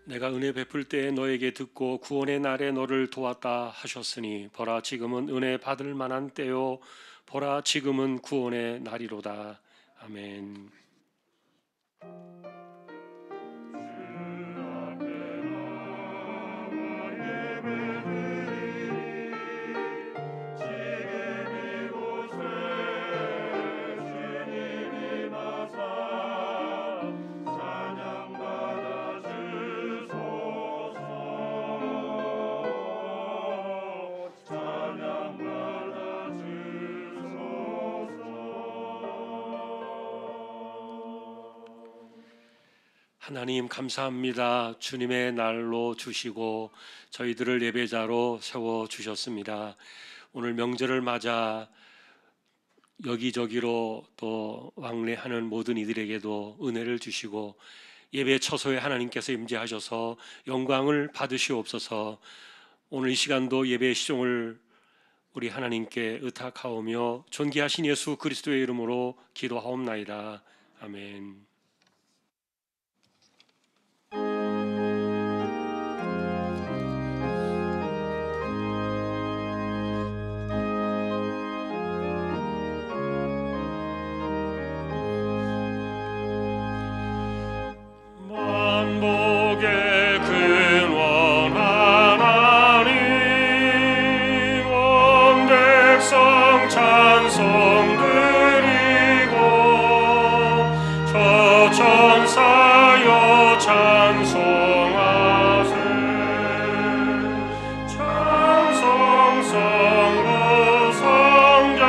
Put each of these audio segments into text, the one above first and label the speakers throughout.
Speaker 1: 내가 은혜 베풀 때에 너에게 듣고 구원의 날에 너를 도왔다 하셨으니 보라 지금은 은혜 받을 만한 때요 보라 지금은 구원의 날이로다. 아멘. 하나님 감사합니다. 주님의 날로 주시고 저희들을 예배자로 세워 주셨습니다. 오늘 명절을 맞아 여기저기로 또 왕래하는 모든 이들에게도 은혜를 주시고 예배 처소에 하나님께서 임재하셔서 영광을 받으시옵소서. 오늘 이 시간도 예배의 시종을 우리 하나님께 의탁하오며 존귀하신 예수 그리스도의 이름으로 기도하옵나이다. 아멘. 만복의 근원 하나님 온 백성 찬송 드리고 저 천사여 찬송하세 찬송 성부 성자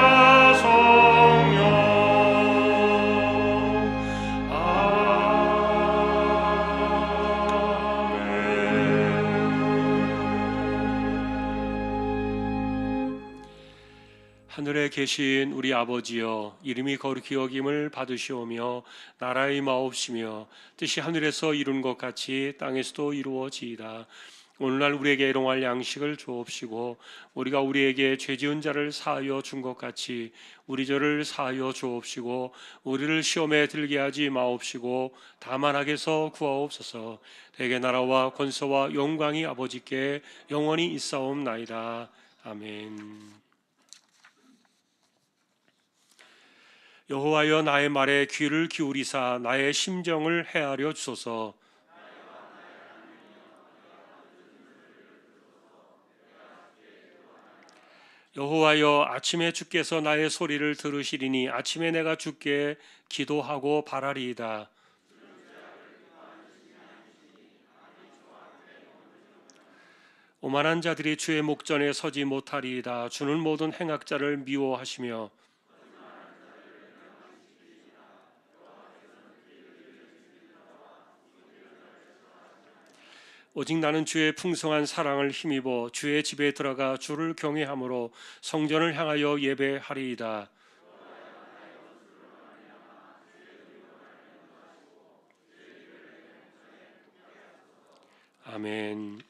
Speaker 1: 성령 하늘에 계신 우리 아버지여 이름이 거룩히 여김을 받으시오며 나라의 마옵시며 뜻이 하늘에서 이룬 것 같이 땅에서도 이루어지이다. 오늘날 우리에게 일용할 양식을 주옵시고 우리가 우리에게 죄지은 자를 사하여 준 것 같이 우리 죄를 사하여 주옵시고 우리를 시험에 들게 하지 마옵시고 다만 악에서 구하옵소서. 대개 나라와 권세와 영광이 아버지께 영원히 있사옵나이다. 아멘. 여호와여 나의 말에 귀를 기울이사 나의 심정을 헤아려 주소서. 여호와여 아침에 주께서 나의 소리를 들으시리니 아침에 내가 주께 기도하고 바라리이다. 오만한 자들이 주의 목전에 서지 못하리이다. 주는 모든 행악자를 미워하시며 오직 나는 주의 풍성한 사랑을 힘입어 주의 집에 들어가 주를 경외함으로 성전을 향하여 예배하리이다. 아멘.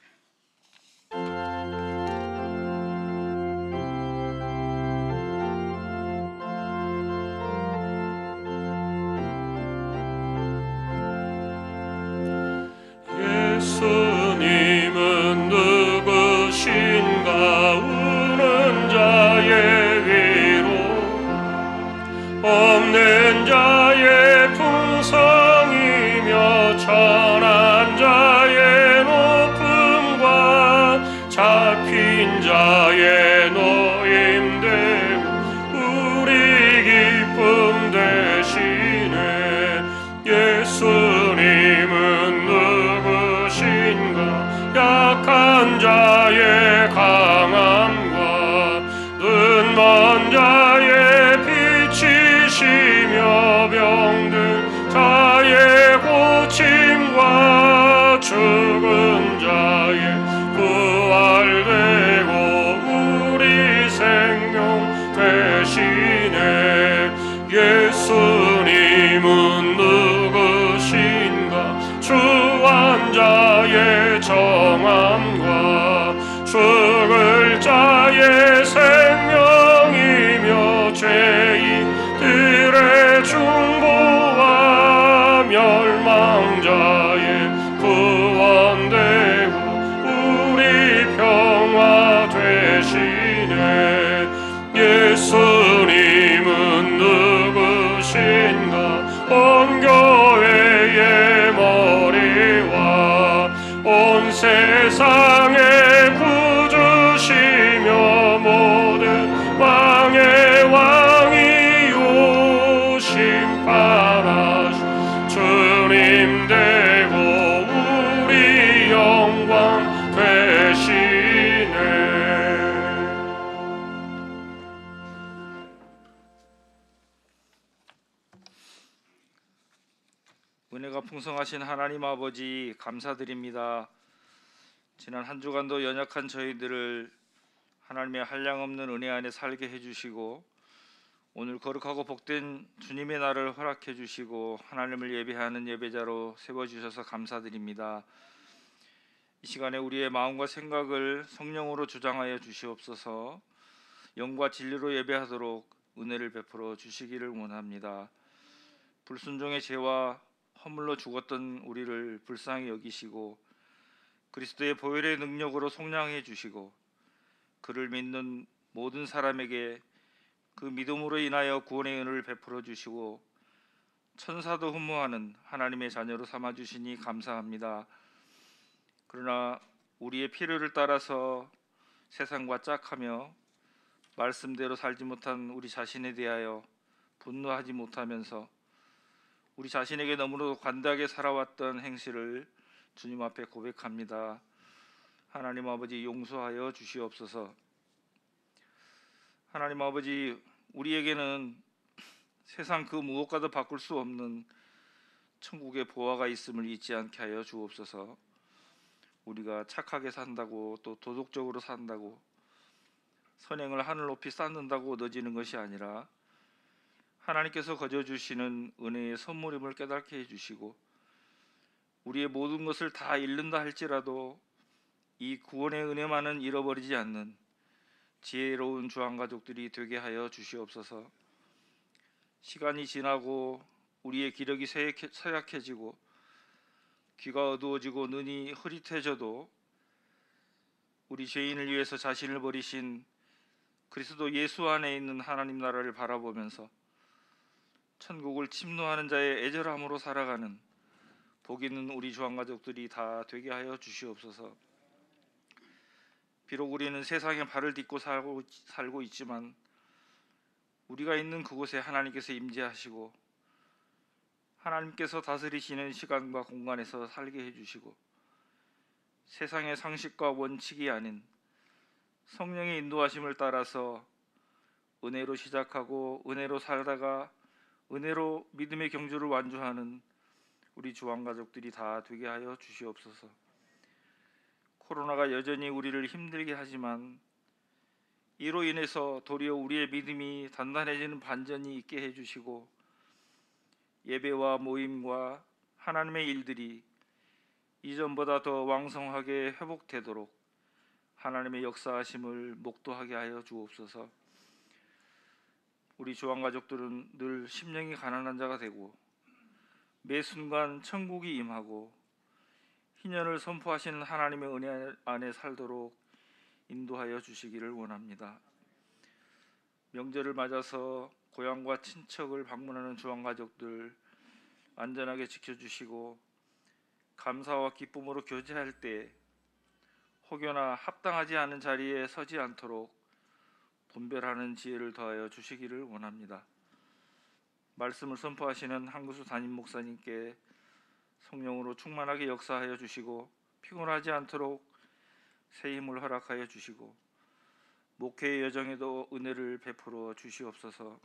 Speaker 1: 예수님은 누구신가 우는 자의 위로 없는 자의 풍성이며 천한 자의 높음과 잡힌 자의 노임됨 우리 기쁨 되시네. 예수님은 약한 자의 강함과 눈먼 자의 빛이시며 병든 자의 고침과 죽은 자의 부활되고 우리 생명 되시네. 예수님은 누구신가 주한 자의 정함과 죽을 자의 생명이며 죄인들의 중보와 멸망자의 구원 심판하신 주님 되고 우리 영광 되시네.
Speaker 2: 은혜가 풍성하신 하나님 아버지 감사드립니다. 지난 한 주간도 연약한 저희들을 하나님의 한량없는 은혜 안에 살게 해주시고 오늘 거룩하고 복된 주님의 날을 허락해 주시고 하나님을 예배하는 예배자로 세워주셔서 감사드립니다. 이 시간에 우리의 마음과 생각을 성령으로 주장하여 주시옵소서. 영과 진리로 예배하도록 은혜를 베풀어 주시기를 원합니다. 불순종의 죄와 허물로 죽었던 우리를 불쌍히 여기시고 그리스도의 보혈의 능력으로 속량해 주시고 그를 믿는 모든 사람에게 그 믿음으로 인하여 구원의 은혜를 베풀어 주시고 천사도 흠모하는 하나님의 자녀로 삼아 주시니 감사합니다. 그러나 우리의 필요를 따라서 세상과 짝하며 말씀대로 살지 못한 우리 자신에 대하여 분노하지 못하면서 우리 자신에게 너무나도 관대하게 살아왔던 행실을 주님 앞에 고백합니다. 하나님 아버지 용서하여 주시옵소서. 하나님 아버지 우리에게는 세상 그 무엇과도 바꿀 수 없는 천국의 보화가 있음을 잊지 않게 하여 주옵소서. 우리가 착하게 산다고 또 도덕적으로 산다고 선행을 하늘 높이 쌓는다고 얻어지는 것이 아니라 하나님께서 거저 주시는 은혜의 선물임을 깨닫게 해주시고 우리의 모든 것을 다 잃는다 할지라도 이 구원의 은혜만은 잃어버리지 않는 지혜로운 주한가족들이 되게 하여 주시옵소서. 시간이 지나고 우리의 기력이 쇠약해지고 귀가 어두워지고 눈이 흐릿해져도 우리 죄인을 위해서 자신을 버리신 그리스도 예수 안에 있는 하나님 나라를 바라보면서 천국을 침노하는 자의 애절함으로 살아가는 복 있는 우리 주한가족들이 다 되게 하여 주시옵소서. 비록 우리는 세상에 발을 딛고 살고 있지만 우리가 있는 그곳에 하나님께서 임재하시고 하나님께서 다스리시는 시간과 공간에서 살게 해주시고 세상의 상식과 원칙이 아닌 성령의 인도하심을 따라서 은혜로 시작하고 은혜로 살다가 은혜로 믿음의 경주를 완주하는 우리 주한가족들이 다 되게 하여 주시옵소서. 코로나가 여전히 우리를 힘들게 하지만 이로 인해서 도리어 우리의 믿음이 단단해지는 반전이 있게 해주시고 예배와 모임과 하나님의 일들이 이전보다 더 왕성하게 회복되도록 하나님의 역사하심을 목도하게 하여 주옵소서. 우리 주한가족들은 늘 심령이 가난한 자가 되고 매 순간 천국이 임하고 희년을 선포하시는 하나님의 은혜 안에 살도록 인도하여 주시기를 원합니다. 명절을 맞아서 고향과 친척을 방문하는 주한가족들 안전하게 지켜주시고 감사와 기쁨으로 교제할 때 혹여나 합당하지 않은 자리에 서지 않도록 분별하는 지혜를 더하여 주시기를 원합니다. 말씀을 선포하시는 한구수 담임 목사님께 성령으로 충만하게 역사하여 주시고 피곤하지 않도록 새 힘을 허락하여 주시고 목회의 여정에도 은혜를 베풀어 주시옵소서.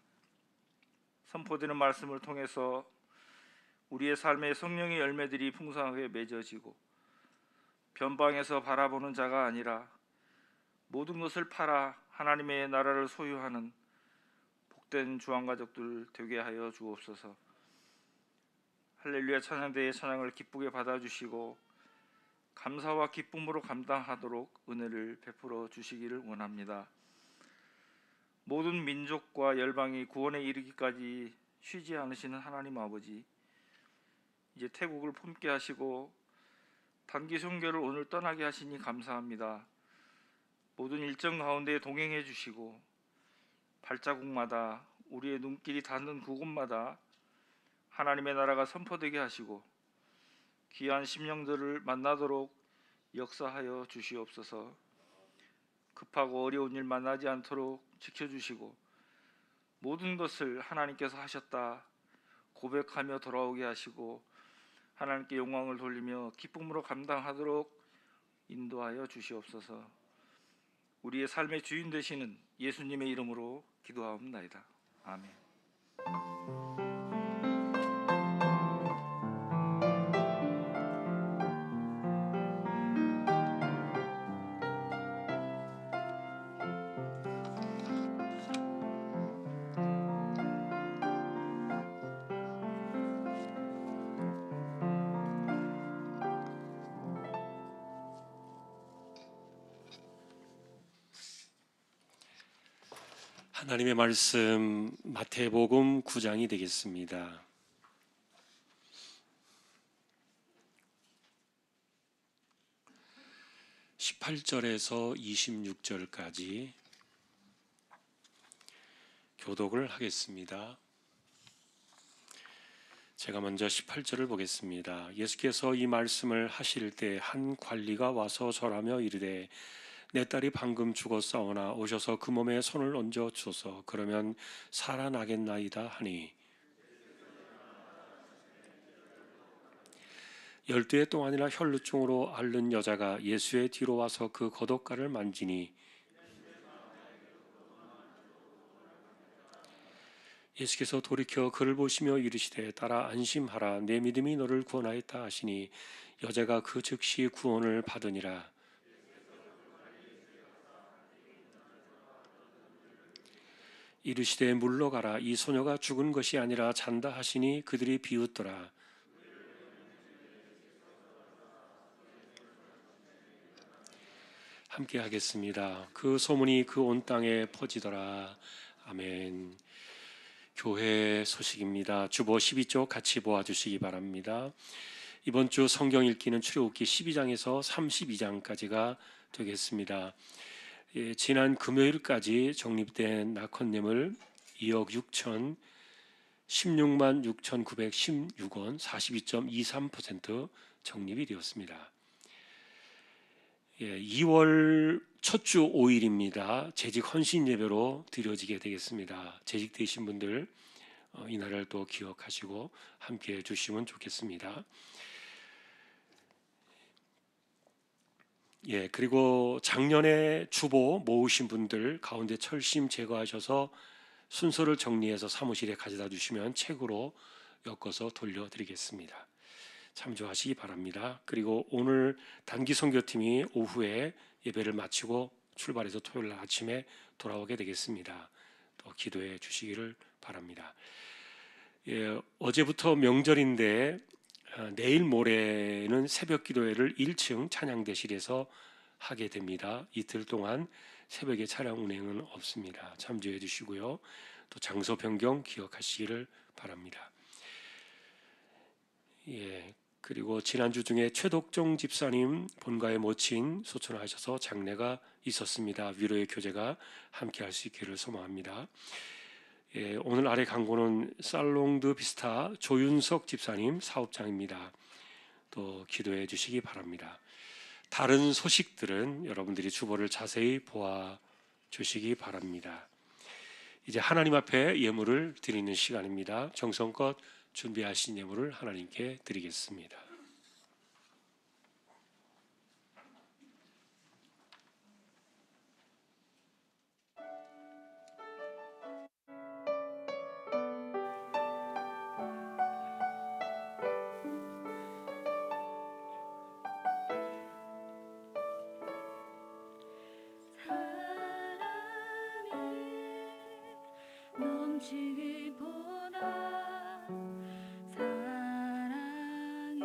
Speaker 2: 선포되는 말씀을 통해서 우리의 삶의 성령의 열매들이 풍성하게 맺어지고 변방에서 바라보는 자가 아니라 모든 것을 팔아 하나님의 나라를 소유하는 복된 주한가족들 되게 하여 주옵소서. 할렐루야 찬양대의 찬양을 기쁘게 받아주시고 감사와 기쁨으로 감당하도록 은혜를 베풀어 주시기를 원합니다. 모든 민족과 열방이 구원에 이르기까지 쉬지 않으시는 하나님 아버지, 이제 태국을 품게 하시고 단기 순교를 오늘 떠나게 하시니 감사합니다. 모든 일정 가운데 동행해 주시고 발자국마다 우리의 눈길이 닿는 그곳마다 하나님의 나라가 선포되게 하시고 귀한 심령들을 만나도록 역사하여 주시옵소서. 급하고 어려운 일 만나지 않도록 지켜주시고 모든 것을 하나님께서 하셨다, 고백하며 돌아오게 하시고 하나님께 영광을 돌리며 기쁨으로 감당하도록 인도하여 주시옵소서. 우리의 삶의 주인 되시는 예수님의 이름으로 기도하옵나이다. 아멘.
Speaker 1: 하나님의 말씀 마태복음 9장이 되겠습니다. 18절에서 26절까지 교독을 하겠습니다. 제가 먼저 18절을 보겠습니다. 예수께서 이 말씀을 하실 때 한 관리가 와서 절하며 이르되 내 딸이 방금 죽었사오나 오셔서 그 몸에 손을 얹어 주소서. 그러면 살아나겠나이다 하니 12해 동안이나 혈루증으로 앓는 여자가 예수의 뒤로 와서 그 겉옷가를 만지니 예수께서 돌이켜 그를 보시며 이르시되 딸아 안심하라 내 믿음이 너를 구원하였다 하시니 여자가 그 즉시 구원을 받으니라. 이르시되 물러가라 이 소녀가 죽은 것이 아니라 잔다 하시니 그들이 비웃더라. 함께 하겠습니다. 그 소문이 그 온 땅에 퍼지더라. 아멘. 교회 소식입니다. 주보 12쪽 같이 보아주시기 바랍니다. 이번 주 성경 읽기는 출애굽기 12장에서 32장까지가 되겠습니다. 지난 금요일까지 적립된 낙헌님을 2억 6천 16만 6,916원 42.23% 적립이 되었습니다. 2월 첫 주 5일입니다. 재직 헌신 예배로 드려지게 되겠습니다. 재직되신 분들 이날을 또 기억하시고 함께 해주시면 좋겠습니다. 그리고 작년에 주보 모으신 분들 가운데 철심 제거하셔서 순서를 정리해서 사무실에 가져다 주시면 책으로 엮어서 돌려드리겠습니다. 참조하시기 바랍니다. 그리고 오늘 단기 선교팀이 오후에 예배를 마치고 출발해서 토요일 날 아침에 돌아오게 되겠습니다. 또 기도해 주시기를 바랍니다. 어제부터 명절인데 내일 모레는 새벽 기도회를 1층 찬양대실에서 하게 됩니다. 이틀 동안 새벽에 차량 운행은 없습니다. 참조해 주시고요. 또 장소 변경 기억하시기를 바랍니다. 그리고 지난주 중에 최덕종 집사님 본가에 모친 소천하셔서 장례가 있었습니다. 위로의 교제가 함께 할 수 있기를 소망합니다. 오늘 아래 광고는 살롱드 비스타 조윤석 집사님 사업장입니다. 또 기도해 주시기 바랍니다. 다른 소식들은 여러분들이 주보를 자세히 보아 주시기 바랍니다. 이제 하나님 앞에 예물을 드리는 시간입니다. 정성껏 준비하신 예물을 하나님께 드리겠습니다.
Speaker 3: 넘치기보다 사랑이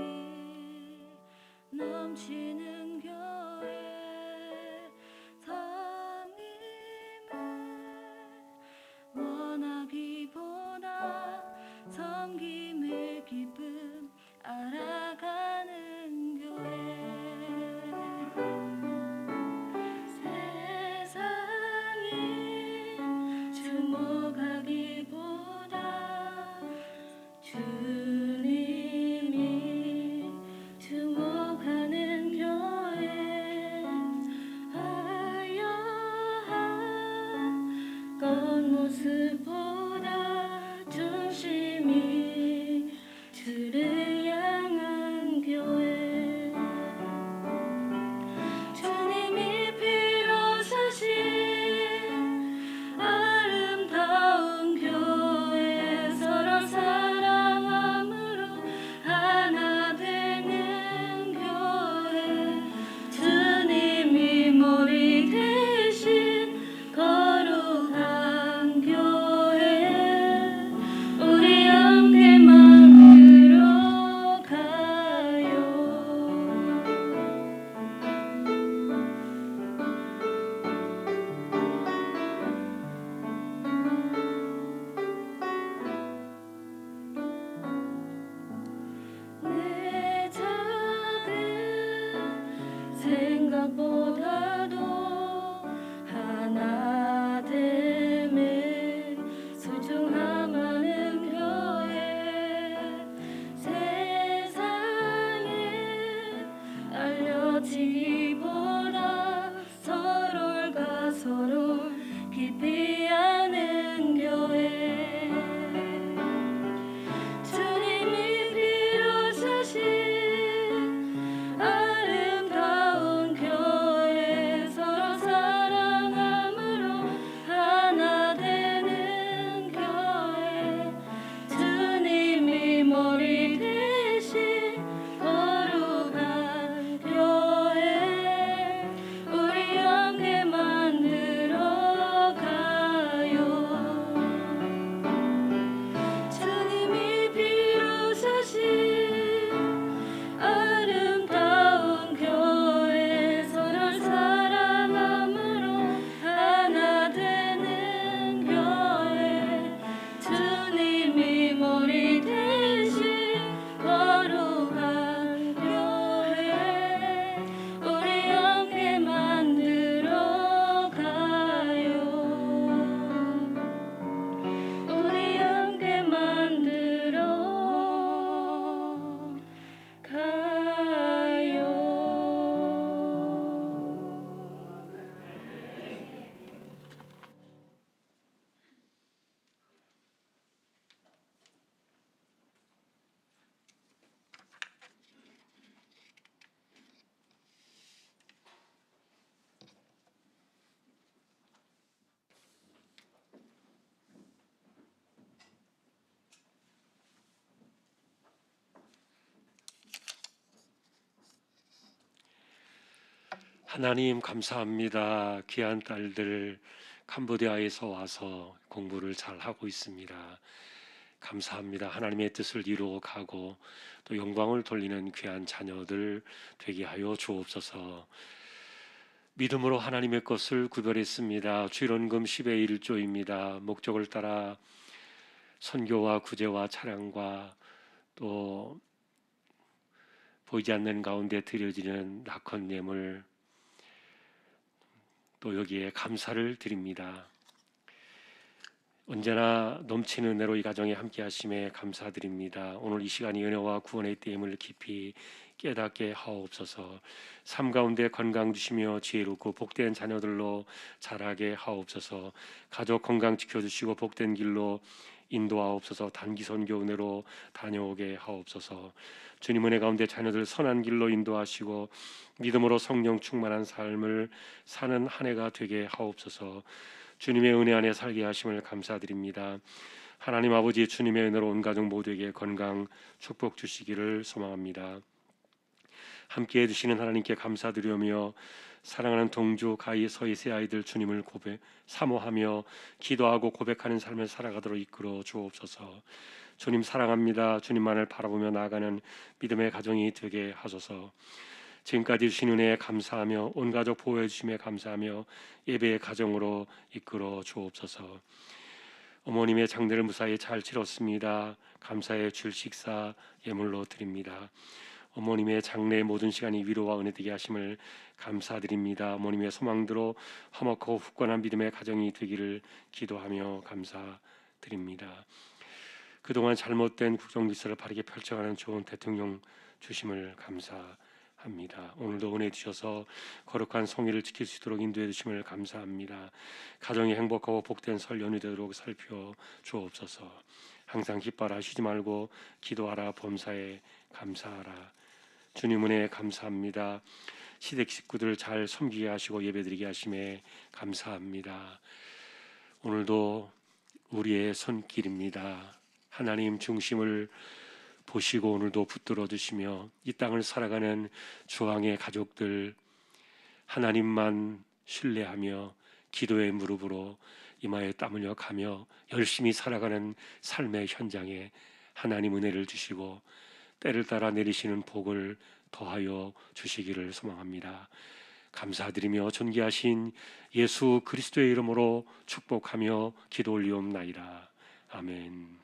Speaker 1: 하나님 감사합니다. 귀한 딸들 캄보디아에서 와서 공부를 잘 하고 있습니다. 감사합니다. 하나님의 뜻을 이루어 가고 또 영광을 돌리는 귀한 자녀들 되게 하여 주옵소서. 믿음으로 하나님의 것을 구별했습니다. 주일원금 10의 1조입니다. 목적을 따라 선교와 구제와 찬양과 또 보이지 않는 가운데 드려지는 낙헌 예물, 또 여기에 감사를 드립니다. 언제나 넘치는 은혜로 이 가정에 함께 하심에 감사드립니다. 오늘 이 시간이 은혜와 구원의 띠임을 깊이 깨닫게 하옵소서. 삶 가운데 건강 주시며 지혜롭고 복된 자녀들로 자라게 하옵소서. 가족 건강 지켜주시고 복된 길로 인도하옵소서. 단기 선교 은혜로 다녀오게 하옵소서. 주님 은혜 가운데 자녀들 선한 길로 인도하시고 믿음으로 성령 충만한 삶을 사는 한 해가 되게 하옵소서. 주님의 은혜 안에 살게 하심을 감사드립니다. 하나님 아버지, 주님의 은혜로 온 가족 모두에게 건강 축복 주시기를 소망합니다. 함께해 주시는 하나님께 감사드리며 사랑하는 동주 가히 서희 세 아이들 주님을 사모하며 기도하고 고백하는 삶을 살아가도록 이끌어 주옵소서. 주님 사랑합니다. 주님만을 바라보며 나아가는 믿음의 가정이 되게 하소서. 지금까지 주신 은혜에 감사하며 온 가족 보호해 주심에 감사하며 예배의 가정으로 이끌어 주옵소서. 어머님의 장례를 무사히 잘 치렀습니다. 감사의 줄 식사 예물로 드립니다. 어머님의 장례의 모든 시간이 위로와 은혜 되게 하심을 감사드립니다. 어머님의 소망대로 화목하고 굳건한 믿음의 가정이 되기를 기도하며 감사드립니다. 그동안 잘못된 국정질서를 바르게 펼쳐가는 좋은 대통령 주심을 감사합니다. 오늘도 은혜 주셔서 거룩한 성의를 지킬 수 있도록 인도해 주심을 감사합니다. 가정이 행복하고 복된 설 연휴 되도록 살펴 주옵소서. 항상 기뻐하라, 쉬지 말고 기도하라, 범사에 감사하라. 주님 은혜에 감사합니다. 시댁 식구들 잘 섬기게 하시고 예배드리게 하심에 감사합니다. 오늘도 우리의 손길입니다. 하나님 중심을 보시고 오늘도 붙들어 주시며 이 땅을 살아가는 주왕의 가족들 하나님만 신뢰하며 기도의 무릎으로 이마에 땀 흘려 가며 열심히 살아가는 삶의 현장에 하나님 은혜를 주시고 때를 따라 내리시는 복을 더하여 주시기를 소망합니다. 감사드리며 존귀하신 예수 그리스도의 이름으로 축복하며 기도 올리옵나이다. 아멘.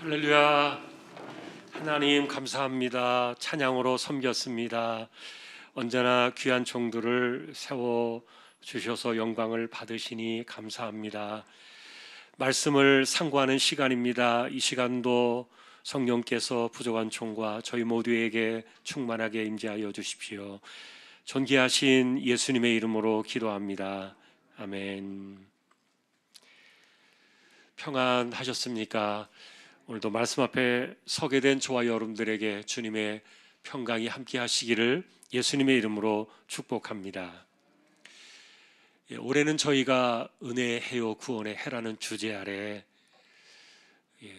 Speaker 1: 할렐루야. 하나님 감사합니다. 찬양으로 섬겼습니다. 언제나 귀한 종들을 세워 주셔서 영광을 받으시니 감사합니다. 말씀을 상고하는 시간입니다. 이 시간도 성령께서 부족한 종과 저희 모두에게 충만하게 임재하여 주십시오. 존귀하신 예수님의 이름으로 기도합니다. 아멘. 평안하셨습니까? 오늘도 말씀 앞에 서게 된 저와 여러분들에게 주님의 평강이 함께 하시기를 예수님의 이름으로 축복합니다. 올해는 저희가 은혜의 해요 구원의 해라는 주제 아래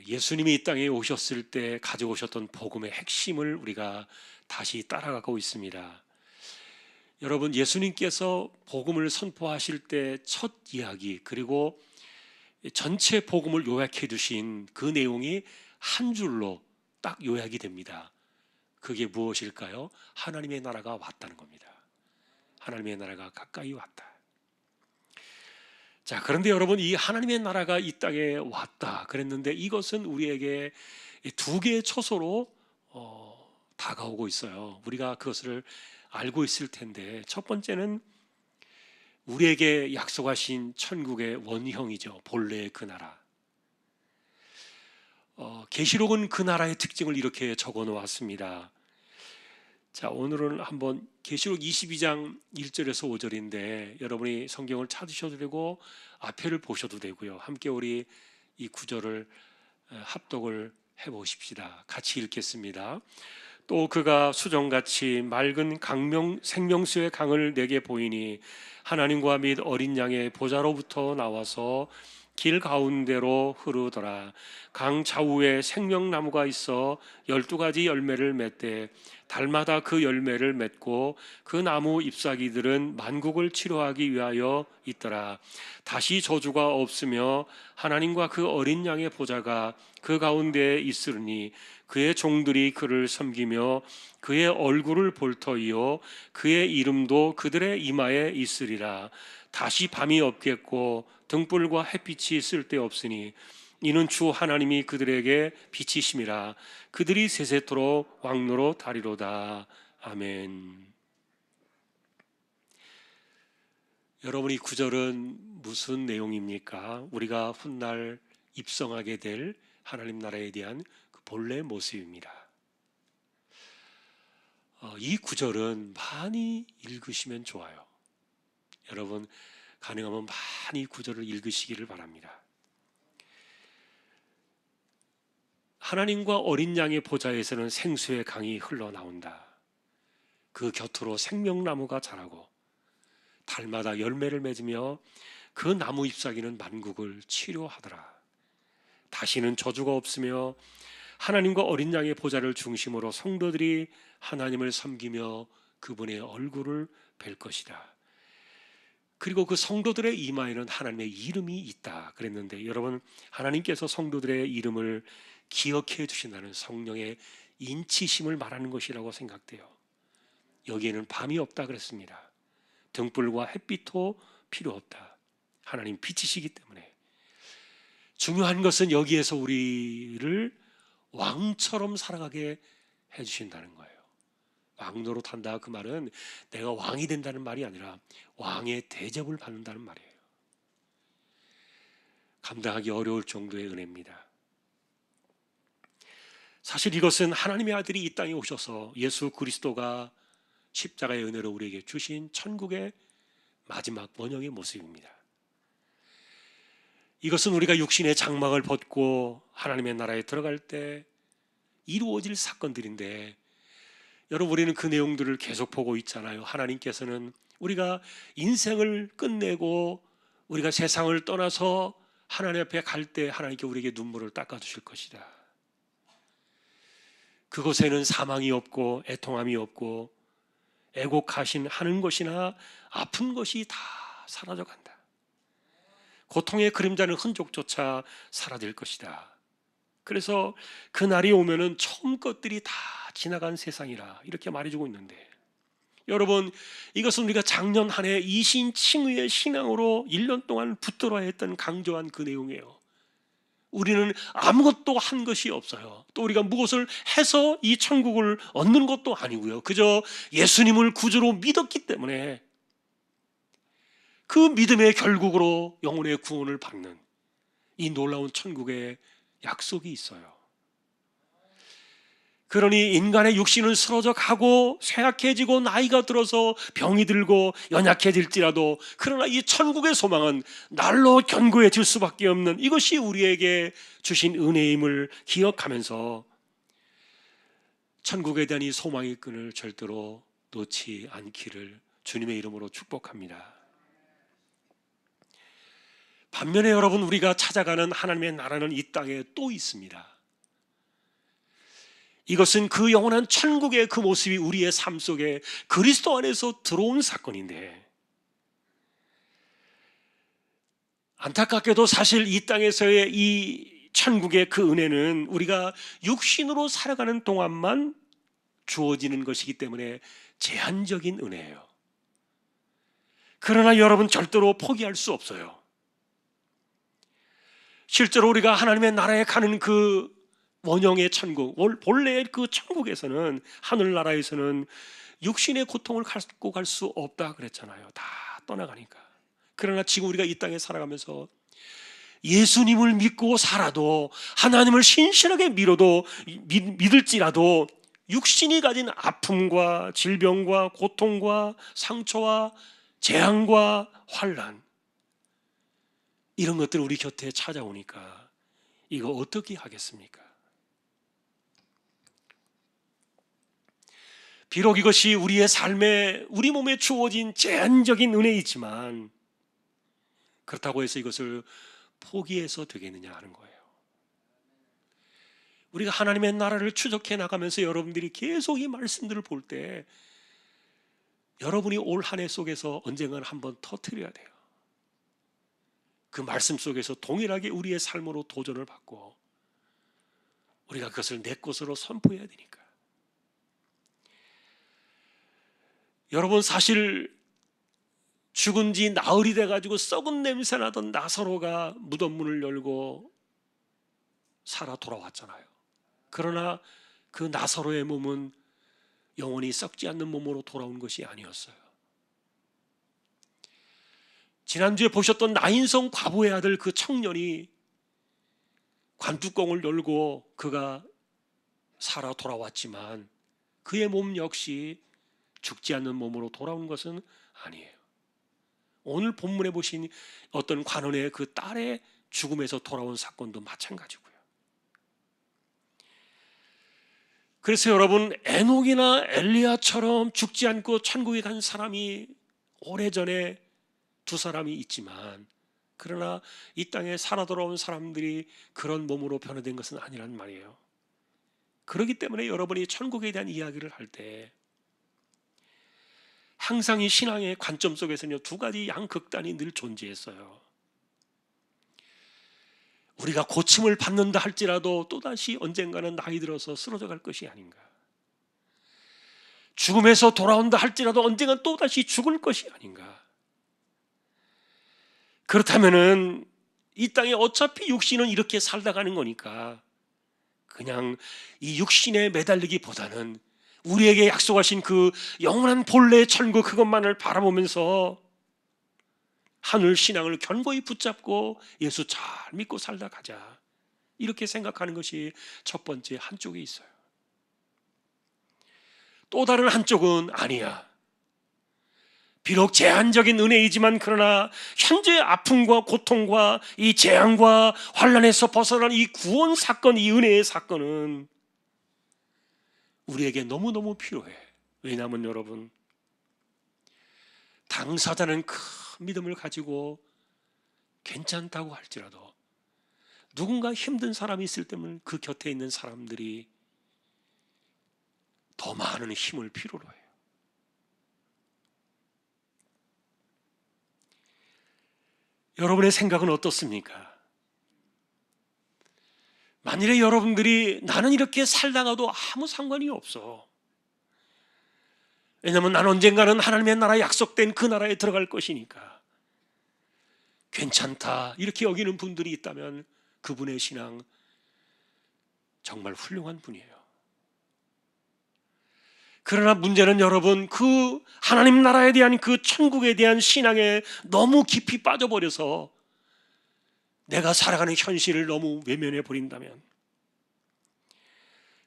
Speaker 1: 예수님이 이 땅에 오셨을 때 가져오셨던 복음의 핵심을 우리가 다시 따라가고 있습니다. 여러분, 예수님께서 복음을 선포하실 때 첫 이야기 그리고 전체 복음을 요약해 주신 그 내용이 한 줄로 딱 요약이 됩니다. 그게 무엇일까요? 하나님의 나라가 왔다는 겁니다. 하나님의 나라가 가까이 왔다. 자, 그런데 여러분, 이 하나님의 나라가 이 땅에 왔다 그랬는데 이것은 우리에게 두 개의 초소로 다가오고 있어요. 우리가 그것을 알고 있을 텐데, 첫 번째는 우리에게 약속하신 천국의 원형이죠. 본래의 그 나라. 계시록은 그 나라의 특징을 이렇게 적어 놓았습니다. 자, 오늘은 한번 계시록 22장 1절에서 5절인데 여러분이 성경을 찾으셔도 되고 앞에를 보셔도 되고요. 함께 우리 이 구절을 합독을 해보십시다. 같이 읽겠습니다. 또 그가 수정같이 맑은 생명수의 강을 내게 보이니 하나님과 및 어린 양의 보좌로부터 나와서 길 가운데로 흐르더라. 강 좌우에 생명나무가 있어 12가지 열매를 맺되 달마다 그 열매를 맺고 그 나무 잎사귀들은 만국을 치료하기 위하여 있더라. 다시 저주가 없으며 하나님과 그 어린 양의 보좌가 그 가운데에 있으니 그의 종들이 그를 섬기며 그의 얼굴을 볼 터이요 그의 이름도 그들의 이마에 있으리라. 다시 밤이 없겠고 등불과 햇빛이 쓸데없으니 이는 주 하나님이 그들에게 빛이심이라. 그들이 세세토록 왕노로 다리로다. 아멘. 여러분, 이 구절은 무슨 내용입니까? 우리가 훗날 입성하게 될 하나님 나라에 대한 그 본래 모습입니다. 이 구절은 많이 읽으시면 좋아요. 여러분, 가능하면 많이 구절을 읽으시기를 바랍니다. 하나님과 어린 양의 보좌에서는 생수의 강이 흘러나온다. 그 곁으로 생명나무가 자라고 달마다 열매를 맺으며 그 나무 잎사귀는 만국을 치료하더라. 다시는 저주가 없으며 하나님과 어린 양의 보좌를 중심으로 성도들이 하나님을 섬기며 그분의 얼굴을 뵐 것이다. 그리고 그 성도들의 이마에는 하나님의 이름이 있다 그랬는데, 여러분, 하나님께서 성도들의 이름을 기억해 주신다는 성령의 인치심을 말하는 것이라고 생각돼요. 여기에는 밤이 없다 그랬습니다. 등불과 햇빛도 필요 없다. 하나님 빛이시기 때문에. 중요한 것은 여기에서 우리를 왕처럼 살아가게 해주신다는 거예요. 왕노릇 한다, 그 말은 내가 왕이 된다는 말이 아니라 왕의 대접을 받는다는 말이에요. 감당하기 어려울 정도의 은혜입니다. 사실 이것은 하나님의 아들이 이 땅에 오셔서 예수 그리스도가 십자가의 은혜로 우리에게 주신 천국의 마지막 원형의 모습입니다. 이것은 우리가 육신의 장막을 벗고 하나님의 나라에 들어갈 때 이루어질 사건들인데, 여러분, 우리는 그 내용들을 계속 보고 있잖아요. 하나님께서는 우리가 인생을 끝내고 우리가 세상을 떠나서 하나님 앞에 갈 때 하나님께 우리에게 눈물을 닦아주실 것이다. 그곳에는 사망이 없고 애통함이 없고 애곡하신 하는 것이나 아픈 것이 다 사라져간다. 고통의 그림자는 흔적조차 사라질 것이다. 그래서 그 날이 오면은 처음 것들이 다 지나간 세상이라 이렇게 말해주고 있는데, 여러분, 이것은 우리가 작년 한 해 이신칭의의 신앙으로 1년 동안 붙들어야 했던 강조한 그 내용이에요. 우리는 아무것도 한 것이 없어요. 또 우리가 무엇을 해서 이 천국을 얻는 것도 아니고요. 그저 예수님을 구주로 믿었기 때문에 그 믿음의 결국으로 영혼의 구원을 받는 이 놀라운 천국의 약속이 있어요. 그러니 인간의 육신은 쓰러져 가고 쇠약해지고 나이가 들어서 병이 들고 연약해질지라도 그러나 이 천국의 소망은 날로 견고해질 수밖에 없는 이것이 우리에게 주신 은혜임을 기억하면서 천국에 대한 이 소망의 끈을 절대로 놓지 않기를 주님의 이름으로 축복합니다. 반면에 여러분, 우리가 찾아가는 하나님의 나라는 이 땅에 또 있습니다. 이것은 그 영원한 천국의 그 모습이 우리의 삶 속에 그리스도 안에서 들어온 사건인데, 안타깝게도 사실 이 땅에서의 이 천국의 그 은혜는 우리가 육신으로 살아가는 동안만 주어지는 것이기 때문에 제한적인 은혜예요. 그러나 여러분, 절대로 포기할 수 없어요. 실제로 우리가 하나님의 나라에 가는 그 원형의 천국, 본래의 그 천국에서는, 하늘나라에서는 육신의 고통을 갖고 갈 수 없다 그랬잖아요. 다 떠나가니까. 그러나 지금 우리가 이 땅에 살아가면서 예수님을 믿고 살아도, 하나님을 신실하게 믿을지라도 육신이 가진 아픔과 질병과 고통과 상처와 재앙과 환난, 이런 것들이 우리 곁에 찾아오니까 이거 어떻게 하겠습니까? 비록 이것이 우리의 삶에, 우리 몸에 주어진 제한적인 은혜이지만 그렇다고 해서 이것을 포기해서 되겠느냐 하는 거예요. 우리가 하나님의 나라를 추적해 나가면서 여러분들이 계속 이 말씀들을 볼 때 여러분이 올 한 해 속에서 언젠가는 한번 터뜨려야 돼요. 그 말씀 속에서 동일하게 우리의 삶으로 도전을 받고 우리가 그것을 내 것으로 선포해야 되니까. 여러분, 사실 죽은 지 나흘이 돼가지고 썩은 냄새 나던 나사로가 무덤 문을 열고 살아 돌아왔잖아요. 그러나 그 나사로의 몸은 영원히 썩지 않는 몸으로 돌아온 것이 아니었어요. 지난주에 보셨던 나인성 과부의 아들 그 청년이 관뚜껑을 열고 그가 살아 돌아왔지만 그의 몸 역시 죽지 않는 몸으로 돌아온 것은 아니에요. 오늘 본문에 보신 어떤 관원의 그 딸의 죽음에서 돌아온 사건도 마찬가지고요. 그래서 여러분, 에녹이나 엘리야처럼 죽지 않고 천국에 간 사람이 오래전에 두 사람이 있지만, 그러나 이 땅에 살아 돌아온 사람들이 그런 몸으로 변화된 것은 아니란 말이에요. 그렇기 때문에 여러분이 천국에 대한 이야기를 할 때 항상 이 신앙의 관점 속에서는 두 가지 양극단이 늘 존재했어요. 우리가 고침을 받는다 할지라도 또다시 언젠가는 나이 들어서 쓰러져 갈 것이 아닌가. 죽음에서 돌아온다 할지라도 언젠가 또다시 죽을 것이 아닌가. 그렇다면은 이 땅에 어차피 육신은 이렇게 살다 가는 거니까 그냥 이 육신에 매달리기보다는 우리에게 약속하신 그 영원한 본래의 천국, 그것만을 바라보면서 하늘 신앙을 견고히 붙잡고 예수 잘 믿고 살다 가자, 이렇게 생각하는 것이 첫 번째 한쪽에 있어요. 또 다른 한쪽은 아니야. 비록 제한적인 은혜이지만 그러나 현재의 아픔과 고통과 이 재앙과 환난에서 벗어난 이 구원 사건, 이 은혜의 사건은 우리에게 너무너무 필요해. 왜냐하면 여러분, 당사자는 큰 믿음을 가지고 괜찮다고 할지라도 누군가 힘든 사람이 있을 때면 그 곁에 있는 사람들이 더 많은 힘을 필요로 해요. 여러분의 생각은 어떻습니까? 만일에 여러분들이 나는 이렇게 살다가도 아무 상관이 없어, 왜냐하면 나는 언젠가는 하나님의 나라에 약속된 그 나라에 들어갈 것이니까 괜찮다, 이렇게 여기는 분들이 있다면 그분의 신앙 정말 훌륭한 분이에요. 그러나 문제는 여러분, 그 하나님 나라에 대한 그 천국에 대한 신앙에 너무 깊이 빠져버려서 내가 살아가는 현실을 너무 외면해 버린다면,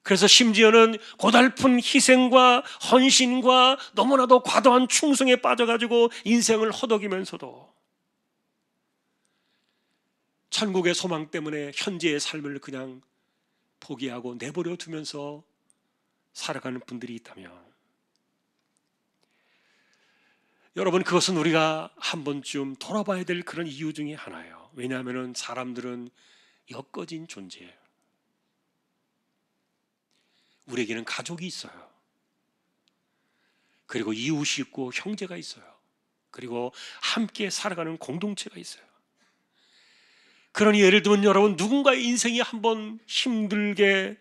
Speaker 1: 그래서 심지어는 고달픈 희생과 헌신과 너무나도 과도한 충성에 빠져가지고 인생을 허덕이면서도 천국의 소망 때문에 현재의 삶을 그냥 포기하고 내버려 두면서 살아가는 분들이 있다면, 여러분, 그것은 우리가 한 번쯤 돌아봐야 될 그런 이유 중에 하나예요. 왜냐하면 사람들은 엮어진 존재예요. 우리에게는 가족이 있어요. 그리고 이웃이 있고 형제가 있어요. 그리고 함께 살아가는 공동체가 있어요. 그러니 예를 들면 여러분, 누군가의 인생이 한번 힘들게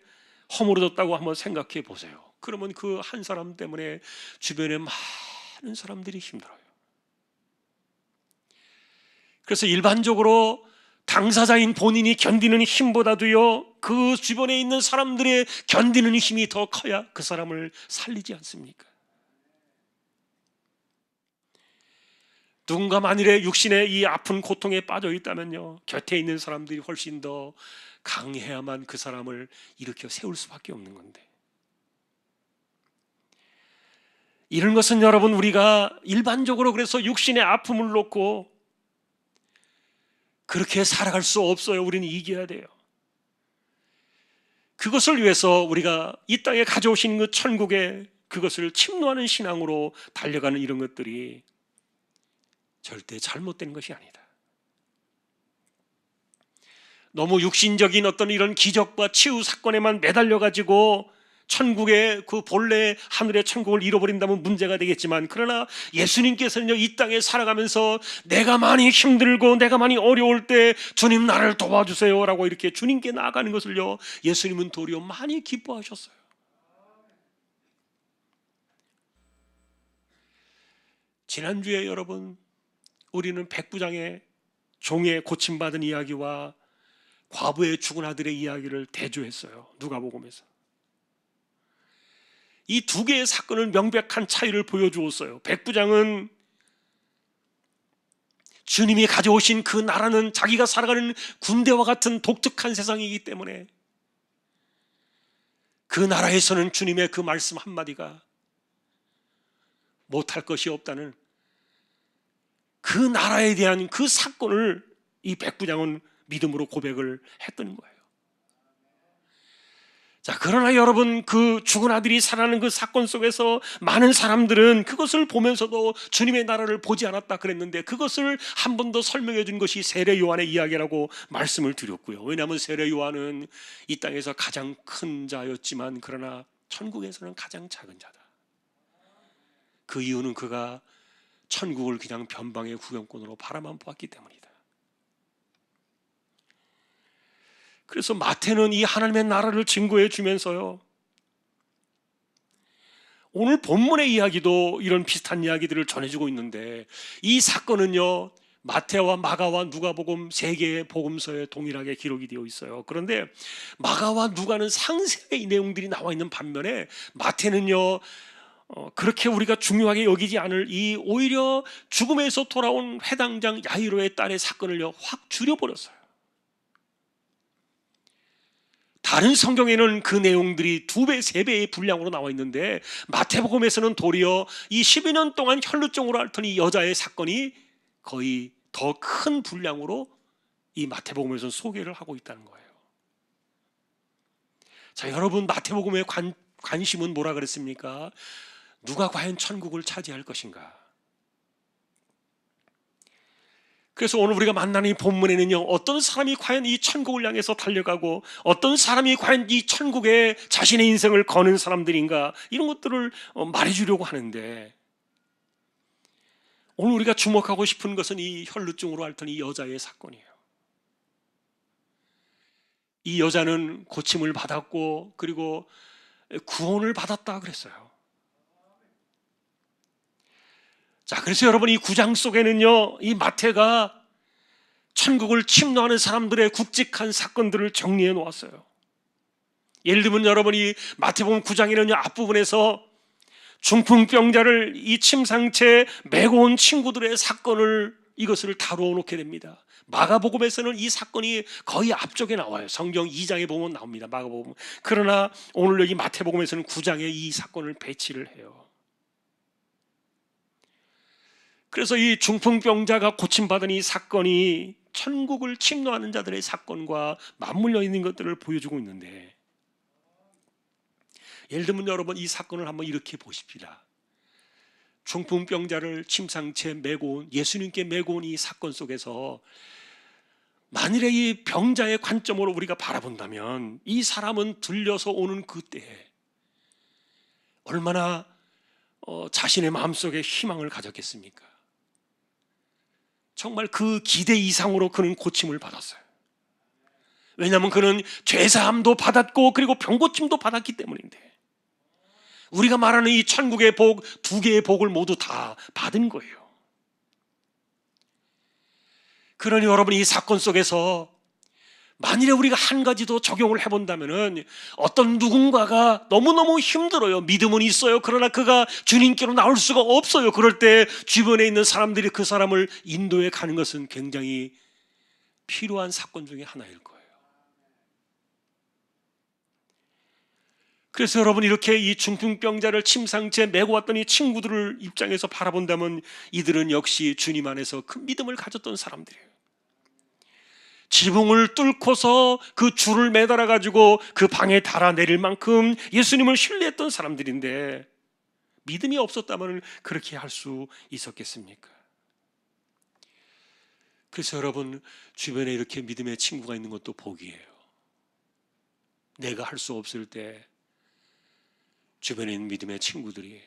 Speaker 1: 허물어졌다고 한번 생각해 보세요. 그러면 그 한 사람 때문에 주변에 많은 사람들이 힘들어요. 그래서 일반적으로 당사자인 본인이 견디는 힘보다도요, 그 주변에 있는 사람들의 견디는 힘이 더 커야 그 사람을 살리지 않습니까? 누군가 만일에 육신의 이 아픈 고통에 빠져 있다면요, 곁에 있는 사람들이 훨씬 더 강해야만 그 사람을 일으켜 세울 수밖에 없는 건데, 이런 것은 여러분, 우리가 일반적으로 그래서 육신의 아픔을 놓고 그렇게 살아갈 수 없어요. 우리는 이겨야 돼요. 그것을 위해서 우리가 이 땅에 가져오신 그 천국에 그것을 침노하는 신앙으로 달려가는 이런 것들이 절대 잘못된 것이 아니다. 너무 육신적인 어떤 이런 기적과 치유 사건에만 매달려가지고 천국의 그 본래 하늘의 천국을 잃어버린다면 문제가 되겠지만, 그러나 예수님께서는요, 이 땅에 살아가면서 내가 많이 힘들고 내가 많이 어려울 때 주님 나를 도와주세요 라고 이렇게 주님께 나아가는 것을요, 예수님은 도리어 많이 기뻐하셨어요. 지난주에 여러분, 우리는 백부장의 종의 고침받은 이야기와 과부의 죽은 아들의 이야기를 대조했어요. 누가복음에서. 이 두 개의 사건을 명백한 차이를 보여주었어요. 백부장은 주님이 가져오신 그 나라는 자기가 살아가는 군대와 같은 독특한 세상이기 때문에 그 나라에서는 주님의 그 말씀 한마디가 못할 것이 없다는 그 나라에 대한 그 사건을 이 백부장은 믿음으로 고백을 했던 거예요. 자, 그러나 여러분, 그 죽은 아들이 살아나는 그 사건 속에서 많은 사람들은 그것을 보면서도 주님의 나라를 보지 않았다 그랬는데, 그것을 한 번 더 설명해 준 것이 세례 요한의 이야기라고 말씀을 드렸고요. 왜냐하면 세례 요한은 이 땅에서 가장 큰 자였지만 그러나 천국에서는 가장 작은 자다. 그 이유는 그가 천국을 그냥 변방의 구경꾼으로 바라만 보았기 때문이다. 그래서 마태는 이 하나님의 나라를 증거해 주면서요, 오늘 본문의 이야기도 이런 비슷한 이야기들을 전해주고 있는데, 이 사건은요, 마태와 마가와 누가복음 세 개의 복음서에 동일하게 기록이 되어 있어요. 그런데 마가와 누가는 상세하게 이 내용들이 나와 있는 반면에 마태는요, 그렇게 우리가 중요하게 여기지 않을 이 오히려 죽음에서 돌아온 회당장 야이로의 딸의 사건을요, 확 줄여버렸어요. 다른 성경에는 그 내용들이 2배, 3배의 분량으로 나와 있는데, 마태복음에서는 도리어 이 12년 동안 혈루증으로 앓던 이 여자의 사건이 거의 더 큰 분량으로 이 마태복음에서는 소개를 하고 있다는 거예요. 자, 여러분, 마태복음의 관심은 뭐라 그랬습니까? 누가 과연 천국을 차지할 것인가? 그래서 오늘 우리가 만나는 이 본문에는요, 어떤 사람이 과연 이 천국을 향해서 달려가고 어떤 사람이 과연 이 천국에 자신의 인생을 거는 사람들인가, 이런 것들을 말해주려고 하는데, 오늘 우리가 주목하고 싶은 것은 이 혈루증으로 앓던 이 여자의 사건이에요. 이 여자는 고침을 받았고 그리고 구원을 받았다 그랬어요. 자, 그래서 여러분, 이 9장 속에는요, 이 마태가 천국을 침노하는 사람들의 굵직한 사건들을 정리해 놓았어요. 예를 들면 여러분이 마태복음 9장에는 앞부분에서 중풍병자를 이 침상체에 메고 온 친구들의 사건을 이것을 다루어 놓게 됩니다. 마가복음에서는 이 사건이 거의 앞쪽에 나와요. 성경 2장에 보면 나옵니다. 마가복음. 그러나 오늘 여기 마태복음에서는 9장에 이 사건을 배치를 해요. 그래서 이 중풍병자가 고침받은 이 사건이 천국을 침노하는 자들의 사건과 맞물려 있는 것들을 보여주고 있는데, 예를 들면 여러분 이 사건을 한번 이렇게 보십시다. 중풍병자를 침상체에 메고 온, 예수님께 메고 온 이 사건 속에서 만일에 이 병자의 관점으로 우리가 바라본다면 이 사람은 들려서 오는 그때에 얼마나 자신의 마음속에 희망을 가졌겠습니까? 정말 그 기대 이상으로 그는 고침을 받았어요. 왜냐하면 그는 죄사함도 받았고 그리고 병고침도 받았기 때문인데, 우리가 말하는 이 천국의 복, 두 개의 복을 모두 다 받은 거예요. 그러니 여러분 이 사건 속에서 만일에 우리가 한 가지 더 적용을 해본다면은, 어떤 누군가가 너무너무 힘들어요. 믿음은 있어요. 그러나 그가 주님께로 나올 수가 없어요. 그럴 때 주변에 있는 사람들이 그 사람을 인도해 가는 것은 굉장히 필요한 사건 중에 하나일 거예요. 그래서 여러분 이렇게 이 중풍병자를 침상체에 메고 왔던 이 친구들을 입장에서 바라본다면 이들은 역시 주님 안에서 큰 믿음을 가졌던 사람들이에요. 지붕을 뚫고서 그 줄을 매달아 가지고 그 방에 달아내릴 만큼 예수님을 신뢰했던 사람들인데, 믿음이 없었다면 그렇게 할 수 있었겠습니까? 그래서 여러분 주변에 이렇게 믿음의 친구가 있는 것도 복이에요. 내가 할 수 없을 때 주변에 있는 믿음의 친구들이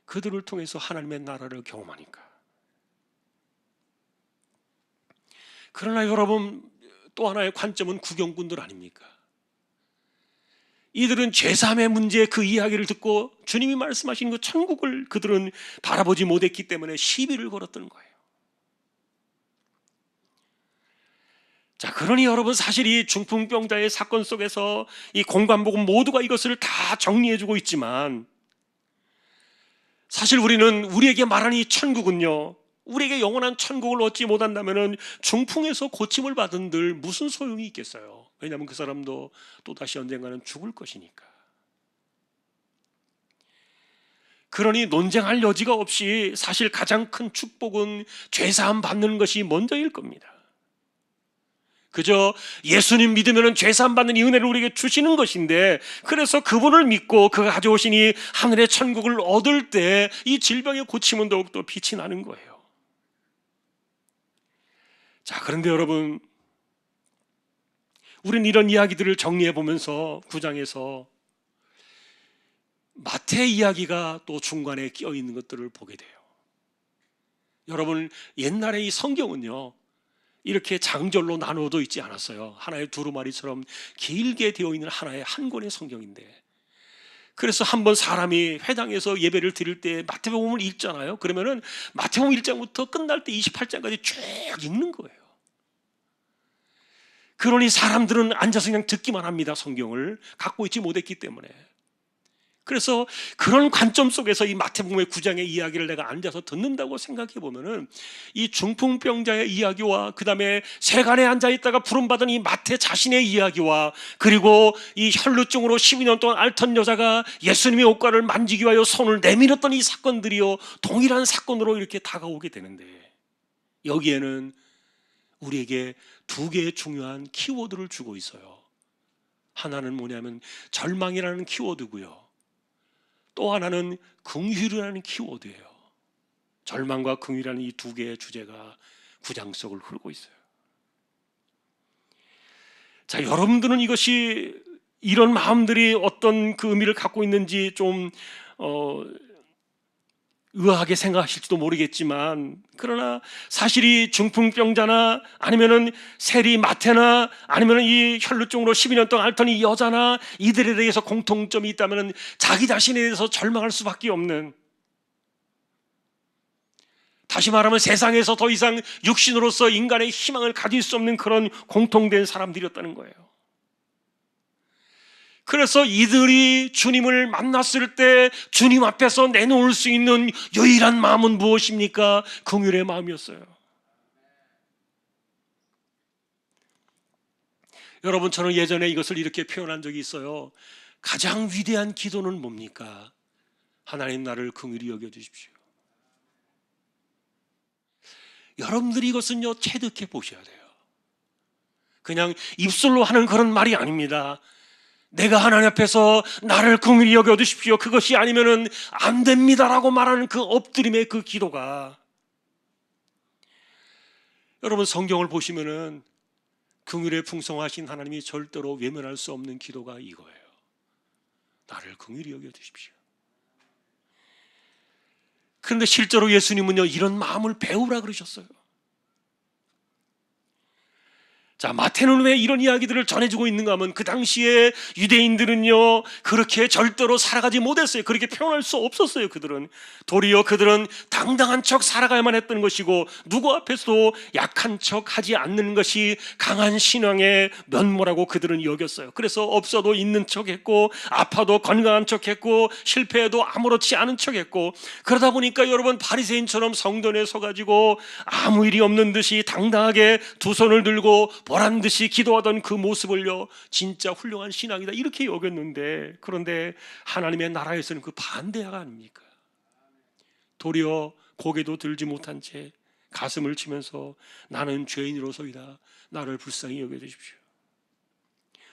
Speaker 1: 그들을 통해서 하나님의 나라를 경험하니까. 그러나 여러분 또 하나의 관점은 구경꾼들 아닙니까? 이들은 죄사함의 문제의 그 이야기를 듣고 주님이 말씀하신 그 천국을 그들은 바라보지 못했기 때문에 시비를 걸었던 거예요. 자, 그러니 여러분 사실 이 중풍병자의 사건 속에서 이 공관복음 모두가 이것을 다 정리해주고 있지만, 사실 우리는 우리에게 말하는 이 천국은요, 우리에게 영원한 천국을 얻지 못한다면 중풍에서 고침을 받은들 무슨 소용이 있겠어요? 왜냐하면 그 사람도 또다시 언젠가는 죽을 것이니까. 그러니 논쟁할 여지가 없이 사실 가장 큰 축복은 죄사함 받는 것이 먼저일 겁니다. 그저 예수님 믿으면 죄사함 받는 이 은혜를 우리에게 주시는 것인데, 그래서 그분을 믿고 그가 가져오신 이 하늘의 천국을 얻을 때 이 질병의 고침은 더욱더 빛이 나는 거예요. 자, 그런데 여러분 우리는 이런 이야기들을 정리해 보면서 9장에서 마태의 이야기가 또 중간에 끼어 있는 것들을 보게 돼요. 여러분 옛날에 이 성경은요 이렇게 장절로 나누어져 있지 않았어요. 하나의 두루마리처럼 길게 되어 있는 하나의 한 권의 성경인데, 그래서 한번 사람이 회당에서 예배를 드릴 때 마태복음을 읽잖아요. 그러면은 마태복음 1장부터 끝날 때 28장까지 쭉 읽는 거예요. 그러니 사람들은 앉아서 그냥 듣기만 합니다. 성경을 갖고 있지 못했기 때문에. 그래서 그런 관점 속에서 이 마태복음의 9장의 이야기를 내가 앉아서 듣는다고 생각해 보면은, 이 중풍병자의 이야기와 그 다음에 세간에 앉아 있다가 부름받은 이 마태 자신의 이야기와, 그리고 이 혈루증으로 12년 동안 앓던 여자가 예수님의 옷가를 만지기 위하여 손을 내밀었던 이 사건들이요 동일한 사건으로 이렇게 다가오게 되는데, 여기에는 우리에게 두 개의 중요한 키워드를 주고 있어요. 하나는 뭐냐면 절망이라는 키워드고요, 또 하나는 긍휼이라는 키워드예요. 절망과 긍휼이라는 이 두 개의 주제가 9장 속을 흐르고 있어요. 자, 여러분들은 이것이 이런 마음들이 어떤 그 의미를 갖고 있는지 좀 의아하게 생각하실지도 모르겠지만, 그러나 사실 이 중풍병자나 아니면은 세리 마태나 아니면은 이 혈루증으로 12년 동안 앓던 이 여자나 이들에 대해서 공통점이 있다면은 자기 자신에 대해서 절망할 수밖에 없는, 다시 말하면 세상에서 더 이상 육신으로서 인간의 희망을 가질 수 없는 그런 공통된 사람들이었다는 거예요. 그래서 이들이 주님을 만났을 때 주님 앞에서 내놓을 수 있는 유일한 마음은 무엇입니까? 긍휼의 마음이었어요. 여러분, 저는 예전에 이것을 이렇게 표현한 적이 있어요. 가장 위대한 기도는 뭡니까? 하나님, 나를 긍휼히 여겨주십시오. 여러분들이 이것은요, 체득해 보셔야 돼요. 그냥 입술로 하는 그런 말이 아닙니다. 내가 하나님 앞에서 나를 긍휼히 여겨주십시오, 그것이 아니면은 안 됩니다라고 말하는 그 엎드림의 그 기도가, 여러분 성경을 보시면은 긍휼에 풍성하신 하나님이 절대로 외면할 수 없는 기도가 이거예요. 나를 긍휼히 여겨주십시오. 그런데 실제로 예수님은요, 이런 마음을 배우라 그러셨어요. 자, 마태는 왜 이런 이야기들을 전해주고 있는가 하면, 그 당시에 유대인들은요 그렇게 절대로 살아가지 못했어요. 그렇게 표현할 수 없었어요. 도리어 그들은 당당한 척 살아가야만 했던 것이고, 누구 앞에서도 약한 척 하지 않는 것이 강한 신앙의 면모라고 그들은 여겼어요. 그래서 없어도 있는 척 했고, 아파도 건강한 척 했고, 실패해도 아무렇지 않은 척 했고, 그러다 보니까 여러분, 바리새인처럼 성전에 서가지고 아무 일이 없는 듯이 당당하게 두 손을 들고 보란 듯이 기도하던 그 모습을요, 진짜 훌륭한 신앙이다 이렇게 여겼는데, 그런데 하나님의 나라에서는 그 반대가 아닙니까? 도리어 고개도 들지 못한 채 가슴을 치면서 나는 죄인으로서이다, 나를 불쌍히 여겨주십시오.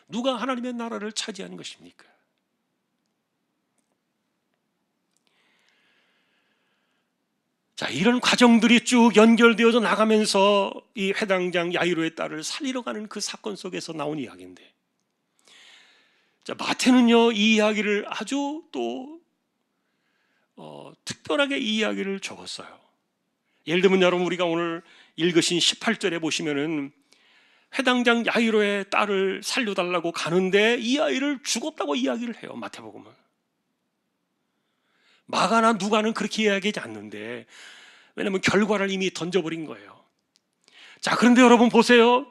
Speaker 1: 누가 하나님의 나라를 차지하는 것입니까? 자, 이런 과정들이 쭉 연결되어져 나가면서 이 회당장 야이로의 딸을 살리러 가는 그 사건 속에서 나온 이야기인데, 자, 마태는요 이 이야기를 아주 또 특별하게 이 이야기를 적었어요. 예를 들면 여러분, 우리가 오늘 읽으신 18절에 보시면은 회당장 야이로의 딸을 살려달라고 가는데 이 아이를 죽었다고 이야기를 해요. 마태복음은. 마가나 누가는 그렇게 이야기하지 않는데, 왜냐하면 결과를 이미 던져버린 거예요. 자, 그런데 여러분 보세요.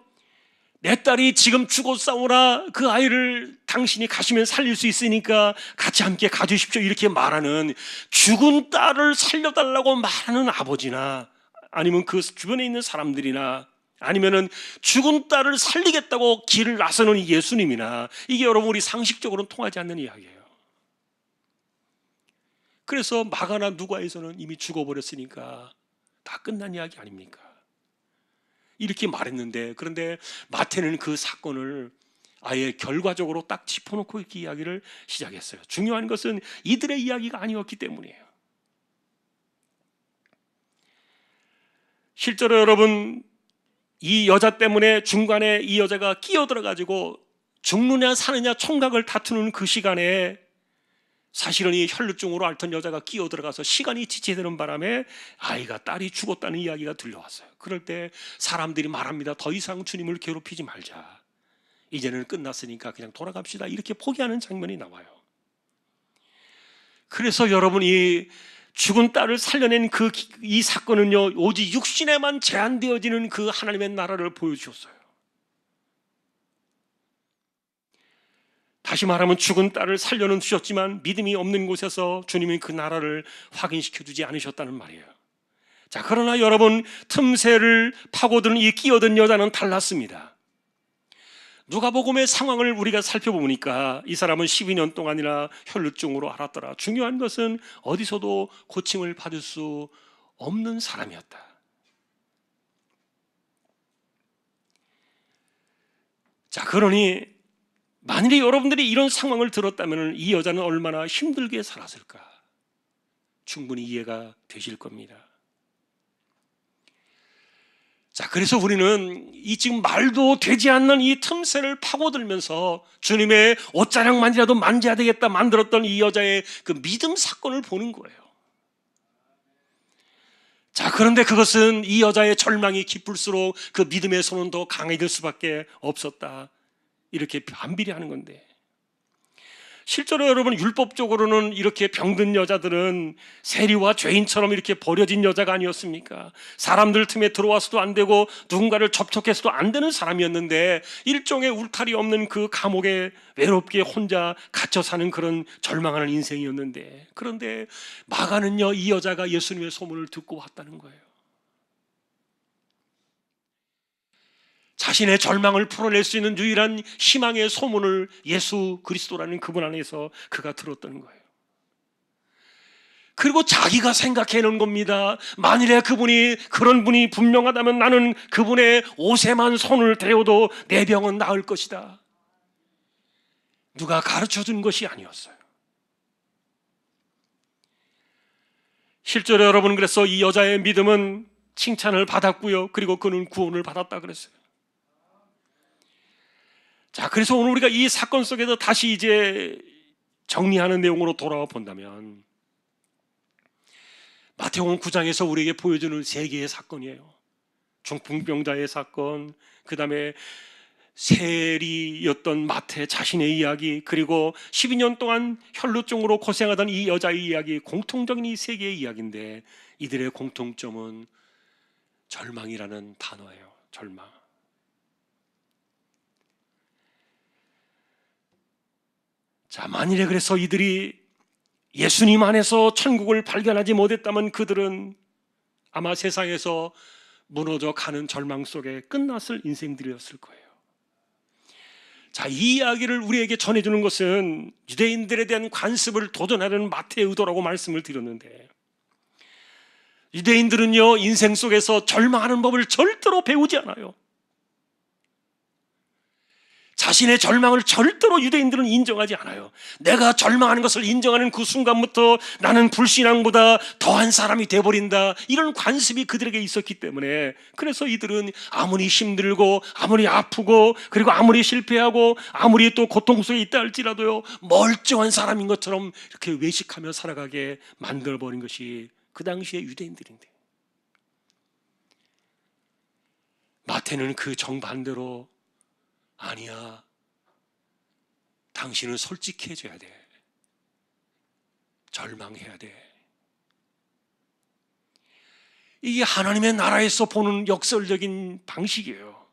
Speaker 1: 내 딸이 지금 죽었사오나 그 아이를 당신이 가시면 살릴 수 있으니까 같이 함께 가주십시오 이렇게 말하는, 죽은 딸을 살려달라고 말하는 아버지나, 아니면 그 주변에 있는 사람들이나, 아니면은 죽은 딸을 살리겠다고 길을 나서는 예수님이나, 이게 여러분 우리 상식적으로는 통하지 않는 이야기예요. 그래서 마가나 누가에서는 이미 죽어버렸으니까 다 끝난 이야기 아닙니까? 이렇게 말했는데, 그런데 마태는 그 사건을 아예 결과적으로 딱 짚어놓고 이렇게 이야기를 시작했어요. 중요한 것은 이들의 이야기가 아니었기 때문이에요. 실제로 여러분, 이 여자 때문에 중간에 이 여자가 끼어들어가지고 죽느냐 사느냐 총각을 다투는 그 시간에 사실은 이 혈루증으로 앓던 여자가 끼어들어가서 시간이 지체되는 바람에 아이가, 딸이 죽었다는 이야기가 들려왔어요. 그럴 때 사람들이 말합니다. 더 이상 주님을 괴롭히지 말자, 이제는 끝났으니까 그냥 돌아갑시다, 이렇게 포기하는 장면이 나와요. 그래서 여러분이 죽은 딸을 살려낸 이 사건은요 오직 육신에만 제한되어지는 그 하나님의 나라를 보여주셨어요. 다시 말하면 죽은 딸을 살려는 주셨지만 믿음이 없는 곳에서 주님이 그 나라를 확인시켜 주지 않으셨다는 말이에요. 자, 그러나 여러분, 틈새를 파고드는 이 끼어든 여자는 달랐습니다. 누가복음의 상황을 우리가 살펴보니까 이 사람은 12년 동안이나 혈루증으로 앓았더라. 중요한 것은 어디서도 고침을 받을 수 없는 사람이었다. 자, 그러니 만일에 여러분들이 이런 상황을 들었다면 이 여자는 얼마나 힘들게 살았을까 충분히 이해가 되실 겁니다. 자, 그래서 우리는 이 지금 말도 되지 않는 이 틈새를 파고들면서 주님의 옷자락만이라도 만져야 되겠다 만들었던 이 여자의 그 믿음 사건을 보는 거예요. 자, 그런데 그것은 이 여자의 절망이 깊을수록 그 믿음의 손은 더 강해질 수밖에 없었다, 이렇게 반비례하는 건데, 실제로 여러분 율법적으로는 이렇게 병든 여자들은 세리와 죄인처럼 이렇게 버려진 여자가 아니었습니까? 사람들 틈에 들어와서도 안 되고 누군가를 접촉해서도 안 되는 사람이었는데 일종의 울타리 없는 그 감옥에 외롭게 혼자 갇혀 사는 그런 절망하는 인생이었는데, 그런데 마가는요, 이 여자가 예수님의 소문을 듣고 왔다는 거예요. 자신의 절망을 풀어낼 수 있는 유일한 희망의 소문을 예수 그리스도라는 그분 안에서 그가 들었던 거예요. 그리고 자기가 생각해놓은 겁니다. 만일에 그분이 그런 분이 분명하다면 나는 그분의 옷에만 손을 대어도 내 병은 나을 것이다. 누가 가르쳐준 것이 아니었어요. 실제로 여러분, 그래서 이 여자의 믿음은 칭찬을 받았고요, 그리고 그는 구원을 받았다 그랬어요. 자, 그래서 오늘 우리가 이 사건 속에서 다시 이제 정리하는 내용으로 돌아와 본다면, 마태복음 9장에서 우리에게 보여주는 세 개의 사건이에요. 중풍병자의 사건, 그 다음에 세리였던 마태 자신의 이야기, 그리고 12년 동안 혈루증으로 고생하던 이 여자의 이야기, 공통적인 이 세 개의 이야기인데 이들의 공통점은 절망이라는 단어예요. 절망. 자, 만일에 그래서 이들이 예수님 안에서 천국을 발견하지 못했다면 그들은 아마 세상에서 무너져 가는 절망 속에 끝났을 인생들이었을 거예요. 자, 이 이야기를 우리에게 전해주는 것은 유대인들에 대한 관습을 도전하려는 마태의 의도라고 말씀을 드렸는데, 유대인들은요, 인생 속에서 절망하는 법을 절대로 배우지 않아요. 자신의 절망을 절대로 유대인들은 인정하지 않아요. 내가 절망하는 것을 인정하는 그 순간부터 나는 불신앙보다 더한 사람이 돼버린다, 이런 관습이 그들에게 있었기 때문에, 그래서 이들은 아무리 힘들고 아무리 아프고 그리고 아무리 실패하고 아무리 또 고통 속에 있다 할지라도요, 멀쩡한 사람인 것처럼 이렇게 외식하며 살아가게 만들어버린 것이 그 당시의 유대인들인데, 마태는 그 정반대로 아니야, 당신은 솔직해져야 돼. 절망해야 돼. 이게 하나님의 나라에서 보는 역설적인 방식이에요.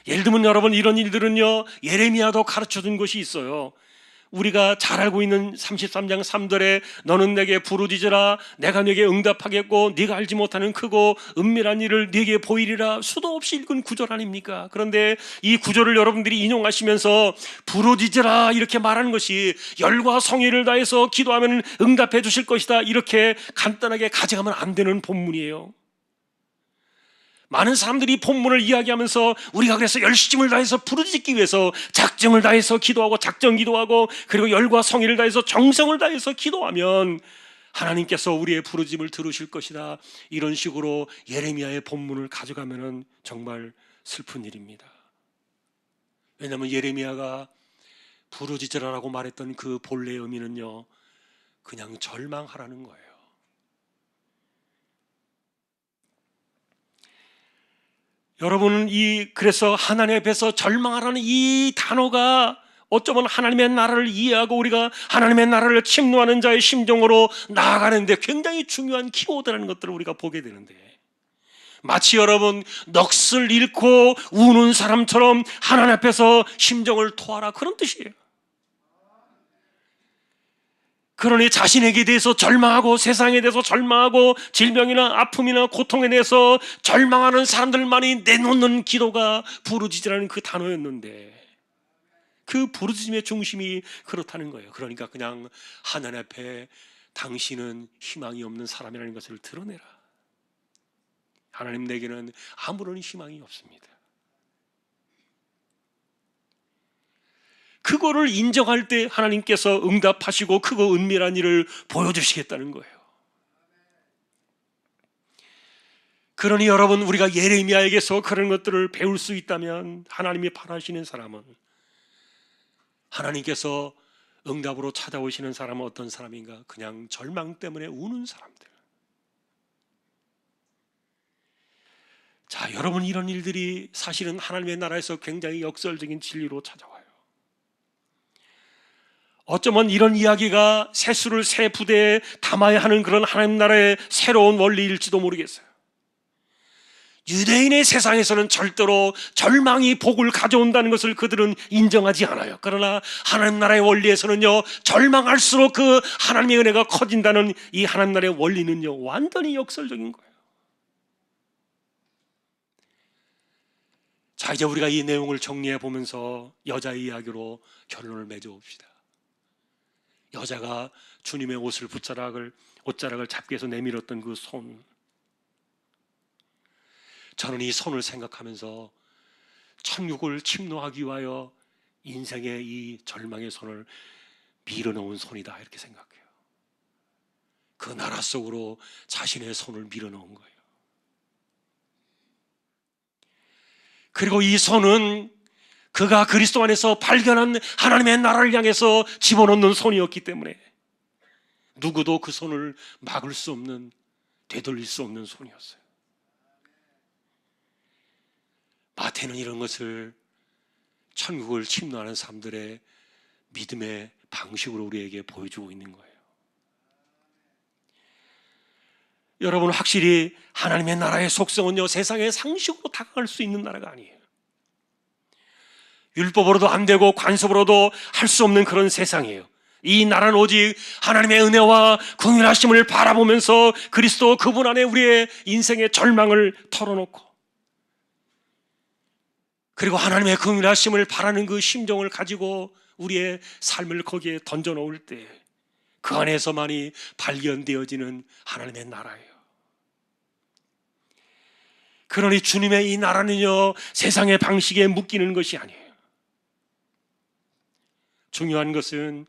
Speaker 1: 예를 들면 여러분, 이런 일들은요, 예레미야도 가르쳐준 것이 있어요. 우리가 잘 알고 있는 33장 3절에 너는 내게 부르짖으라 내가 네게 응답하겠고 네가 알지 못하는 크고 은밀한 일을 네게 보이리라, 수도 없이 읽은 구절 아닙니까? 그런데 이 구절을 여러분들이 인용하시면서 부르짖으라 이렇게 말하는 것이 열과 성의를 다해서 기도하면 응답해 주실 것이다, 이렇게 간단하게 가져가면 안 되는 본문이에요. 많은 사람들이 본문을 이야기하면서 우리가 그래서 열심을 다해서 부르짖기 위해서 작정을 다해서 기도하고 작정 기도하고 그리고 열과 성의를 다해서 정성을 다해서 기도하면 하나님께서 우리의 부르짖음을 들으실 것이다, 이런 식으로 예레미야의 본문을 가져가면 정말 슬픈 일입니다. 왜냐하면 예레미야가 부르짖으라라고 말했던 그 본래의 의미는요, 그냥 절망하라는 거예요. 여러분은 그래서 하나님 앞에서 절망하라는 이 단어가 어쩌면 하나님의 나라를 이해하고 우리가 하나님의 나라를 침노하는 자의 심정으로 나아가는데 굉장히 중요한 키워드라는 것들을 우리가 보게 되는데, 마치 여러분 넋을 잃고 우는 사람처럼 하나님 앞에서 심정을 토하라, 그런 뜻이에요. 그러니 자신에게 대해서 절망하고 세상에 대해서 절망하고 질병이나 아픔이나 고통에 대해서 절망하는 사람들만이 내놓는 기도가 부르짖으라는 그 단어였는데, 그 부르짖음의 중심이 그렇다는 거예요. 그러니까 그냥 하나님 앞에 당신은 희망이 없는 사람이라는 것을 드러내라. 하나님, 내게는 아무런 희망이 없습니다. 그거를 인정할 때 하나님께서 응답하시고 크고 은밀한 일을 보여주시겠다는 거예요. 그러니 여러분, 우리가 예레미야에게서 그런 것들을 배울 수 있다면 하나님이 바라시는 사람은, 하나님께서 응답으로 찾아오시는 사람은 어떤 사람인가? 그냥 절망 때문에 우는 사람들. 자, 여러분, 이런 일들이 사실은 하나님의 나라에서 굉장히 역설적인 진리로 찾아와요. 어쩌면 이런 이야기가 세수를 새 부대에 담아야 하는 그런 하나님 나라의 새로운 원리일지도 모르겠어요. 유대인의 세상에서는 절대로 절망이 복을 가져온다는 것을 그들은 인정하지 않아요. 그러나 하나님 나라의 원리에서는요, 절망할수록 그 하나님의 은혜가 커진다는 이 하나님 나라의 원리는요, 완전히 역설적인 거예요. 자, 이제 우리가 이 내용을 정리해 보면서 여자의 이야기로 결론을 맺어 봅시다. 여자가 주님의 옷자락을 잡기 위해서 내밀었던 그 손, 저는 이 손을 생각하면서 천국을 침노하기 위하여 인생의 이 절망의 손을 밀어넣은 손이다, 이렇게 생각해요. 그 나라 속으로 자신의 손을 밀어넣은 거예요. 그리고 이 손은 그가 그리스도 안에서 발견한 하나님의 나라를 향해서 집어넣는 손이었기 때문에 누구도 그 손을 막을 수 없는, 되돌릴 수 없는 손이었어요. 마태는 이런 것을 천국을 침노하는 사람들의 믿음의 방식으로 우리에게 보여주고 있는 거예요. 여러분, 확실히 하나님의 나라의 속성은요, 세상의 상식으로 다가갈 수 있는 나라가 아니에요. 율법으로도 안 되고 관습으로도 할 수 없는 그런 세상이에요. 이 나라는 오직 하나님의 은혜와 긍휼하심을 바라보면서 그리스도 그분 안에 우리의 인생의 절망을 털어놓고, 그리고 하나님의 긍휼하심을 바라는 그 심정을 가지고 우리의 삶을 거기에 던져놓을 때 그 안에서만이 발견되어지는 하나님의 나라예요. 그러니 주님의 이 나라는요, 세상의 방식에 묶이는 것이 아니에요. 중요한 것은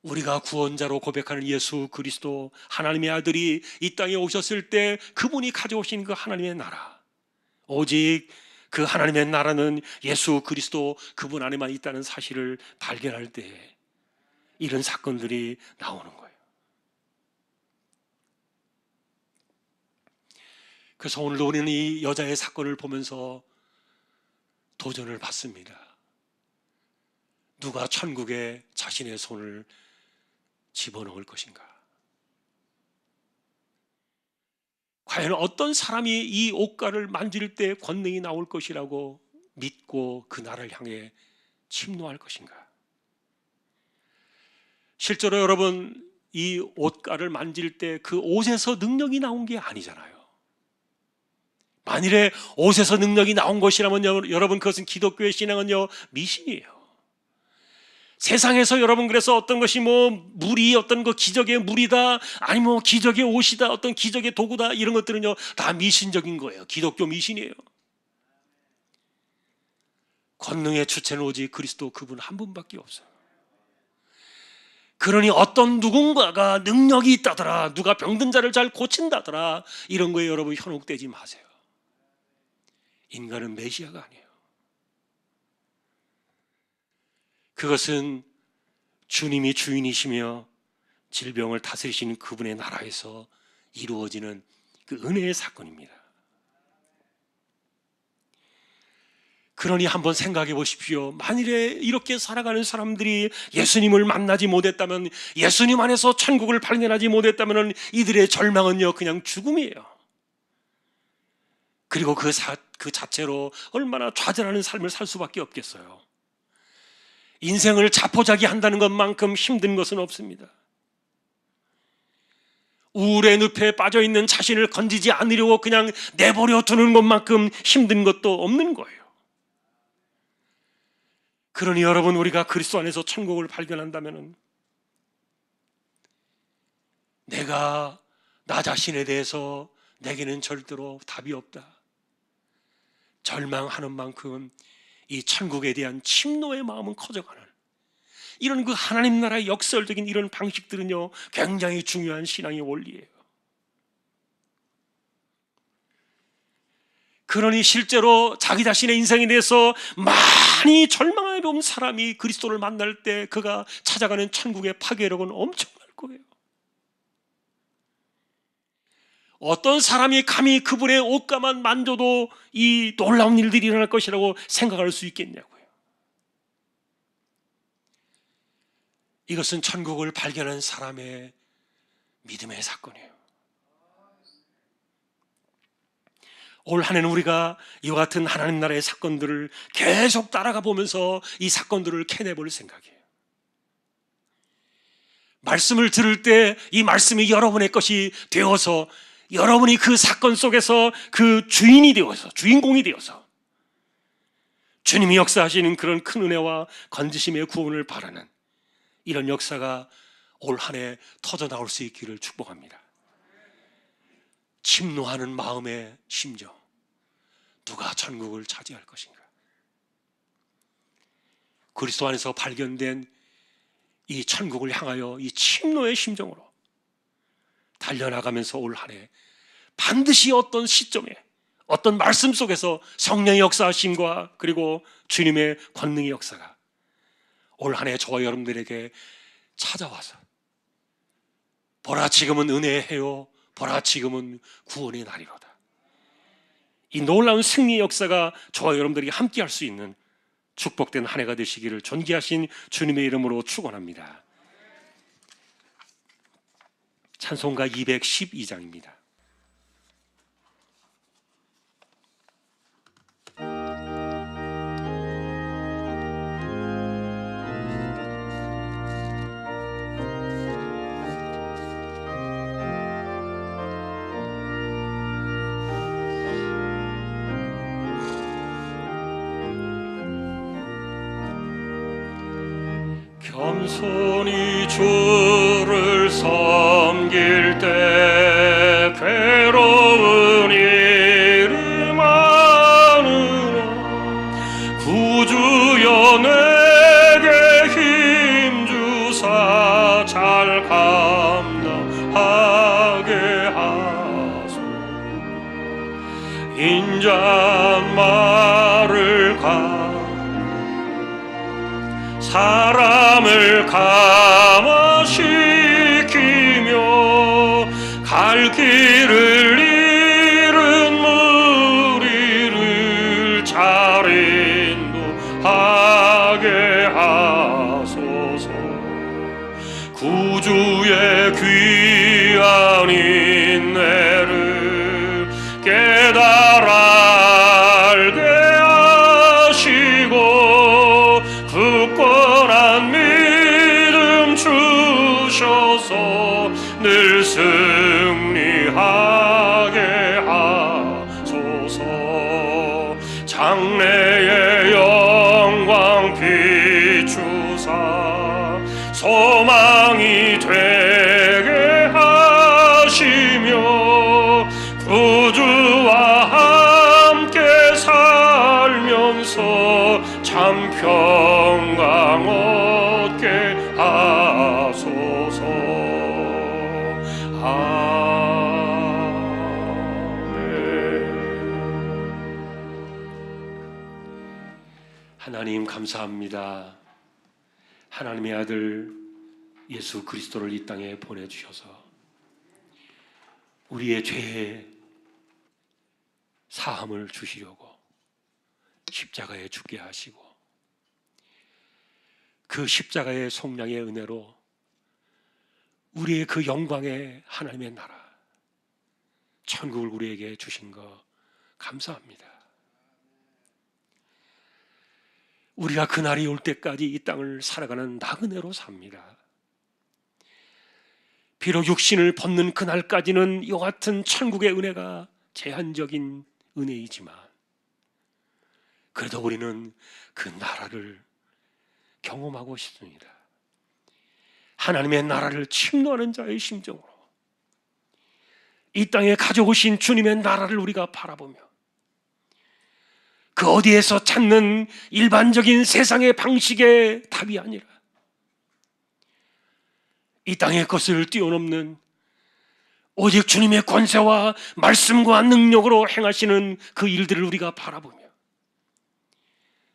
Speaker 1: 우리가 구원자로 고백하는 예수 그리스도, 하나님의 아들이 이 땅에 오셨을 때 그분이 가져오신 그 하나님의 나라, 오직 그 하나님의 나라는 예수 그리스도 그분 안에만 있다는 사실을 발견할 때 이런 사건들이 나오는 거예요. 그래서 오늘도 우리는 이 여자의 사건을 보면서 도전을 받습니다. 누가 천국에 자신의 손을 집어넣을 것인가? 과연 어떤 사람이 이 옷가를 만질 때 권능이 나올 것이라고 믿고 그 나라를 향해 침노할 것인가? 실제로 여러분, 이 옷가를 만질 때 그 옷에서 능력이 나온 게 아니잖아요. 만일에 옷에서 능력이 나온 것이라면 여러분, 그것은 기독교의 신앙은요, 미신이에요. 세상에서 여러분, 그래서 어떤 것이 물이 어떤 거 기적의 물이다, 아니면 기적의 옷이다, 어떤 기적의 도구다, 이런 것들은요 다 미신적인 거예요. 기독교 미신이에요. 권능의 주체는 오직 그리스도 그분 한 분밖에 없어요. 그러니 어떤 누군가가 능력이 있다더라, 누가 병든 자를 잘 고친다더라, 이런 거에 여러분 현혹되지 마세요. 인간은 메시아가 아니에요. 그것은 주님이 주인이시며 질병을 다스리시는 그분의 나라에서 이루어지는 그 은혜의 사건입니다. 그러니 한번 생각해 보십시오. 만일에 이렇게 살아가는 사람들이 예수님을 만나지 못했다면, 예수님 안에서 천국을 발견하지 못했다면 이들의 절망은요 그냥 죽음이에요. 그리고 그 자체로 얼마나 좌절하는 삶을 살 수밖에 없겠어요. 인생을 자포자기 한다는 것만큼 힘든 것은 없습니다. 우울의 늪에 빠져있는 자신을 건지지 않으려고 그냥 내버려 두는 것만큼 힘든 것도 없는 거예요. 그러니 여러분, 우리가 그리스도 안에서 천국을 발견한다면 내가 나 자신에 대해서 내게는 절대로 답이 없다, 절망하는 만큼 이 천국에 대한 침노의 마음은 커져가는, 이런 그 하나님 나라의 역설적인 이런 방식들은요 굉장히 중요한 신앙의 원리예요. 그러니 실제로 자기 자신의 인생에 대해서 많이 절망해 본 사람이 그리스도를 만날 때 그가 찾아가는 천국의 파괴력은 엄청날 거예요. 어떤 사람이 감히 그분의 옷가만 만져도 이 놀라운 일들이 일어날 것이라고 생각할 수 있겠냐고요. 이것은 천국을 발견한 사람의 믿음의 사건이에요. 올 한 해는 우리가 이와 같은 하나님 나라의 사건들을 계속 따라가 보면서 이 사건들을 캐내볼 생각이에요. 말씀을 들을 때 이 말씀이 여러분의 것이 되어서 여러분이 그 사건 속에서 그 주인이 되어서, 주인공이 되어서 주님이 역사하시는 그런 큰 은혜와 건지심의 구원을 바라는 이런 역사가 올 한 해 터져 나올 수 있기를 축복합니다. 침노하는 마음의 심정, 누가 천국을 차지할 것인가? 그리스도 안에서 발견된 이 천국을 향하여 이 침노의 심정으로 달려나가면서 올 한 해 반드시 어떤 시점에 어떤 말씀 속에서 성령의 역사하심과 그리고 주님의 권능의 역사가 올 한 해 저와 여러분들에게 찾아와서 보라 지금은 은혜의 해요, 보라 지금은 구원의 날이로다. 이 놀라운 승리의 역사가 저와 여러분들이 함께 할 수 있는 축복된 한 해가 되시기를 존귀하신 주님의 이름으로 축원합니다. 찬송가 212장입니다. 겸손히 주를 섬길 때 괴로운 일이 많으나 구주여 내게 힘주사 잘 감당하게 하소. 인자말을 사람을 감화시키며 갈 길을 잃은 무리를 잘 인도하게 하소서. 구주의 귀한 인내를 깨달아 알게 하시고 굳건한 믿음 주셔서 늘 승리하게 하소서. 장래의 영광 비추사 소망이 되게 하시며 구주와 함께 살면서 참 평강 얻게 하소서. 아멘. 하나님 감사합니다. 하나님의 아들 예수 그리스도를 이 땅에 보내주셔서 우리의 죄의 사함을 주시려고 십자가에 죽게 하시고 그 십자가의 속량의 은혜로 우리의 그 영광의 하나님의 나라 천국을 우리에게 주신 거 감사합니다. 우리가 그날이 올 때까지 이 땅을 살아가는 나그네로 삽니다. 비록 육신을 벗는 그날까지는 이와 같은 천국의 은혜가 제한적인 은혜이지만 그래도 우리는 그 나라를 경험하고 싶습니다. 하나님의 나라를 침노하는 자의 심정으로 이 땅에 가져오신 주님의 나라를 우리가 바라보며 그 어디에서 찾는 일반적인 세상의 방식의 답이 아니라 이 땅의 것을 뛰어넘는 오직 주님의 권세와 말씀과 능력으로 행하시는 그 일들을 우리가 바라보며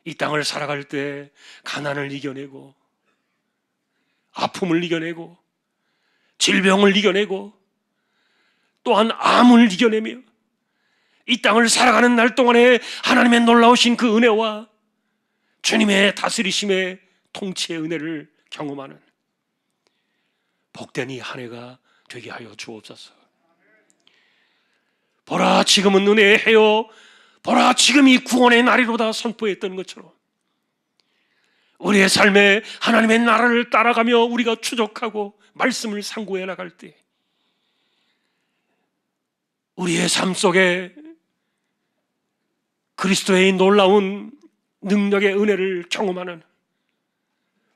Speaker 1: 이 땅을 살아갈 때 가난을 이겨내고 아픔을 이겨내고 질병을 이겨내고 또한 암을 이겨내며 이 땅을 살아가는 날 동안에 하나님의 놀라우신 그 은혜와 주님의 다스리심의 통치의 은혜를 경험하는 복된 이 한 해가 되게 하여 주옵소서. 보라, 지금은 은혜의 해요, 보라, 지금이 구원의 날이로다 선포했던 것처럼 우리의 삶에 하나님의 나라를 따라가며 우리가 추적하고 말씀을 상고해 나갈 때 우리의 삶 속에 그리스도의 놀라운 능력의 은혜를 경험하는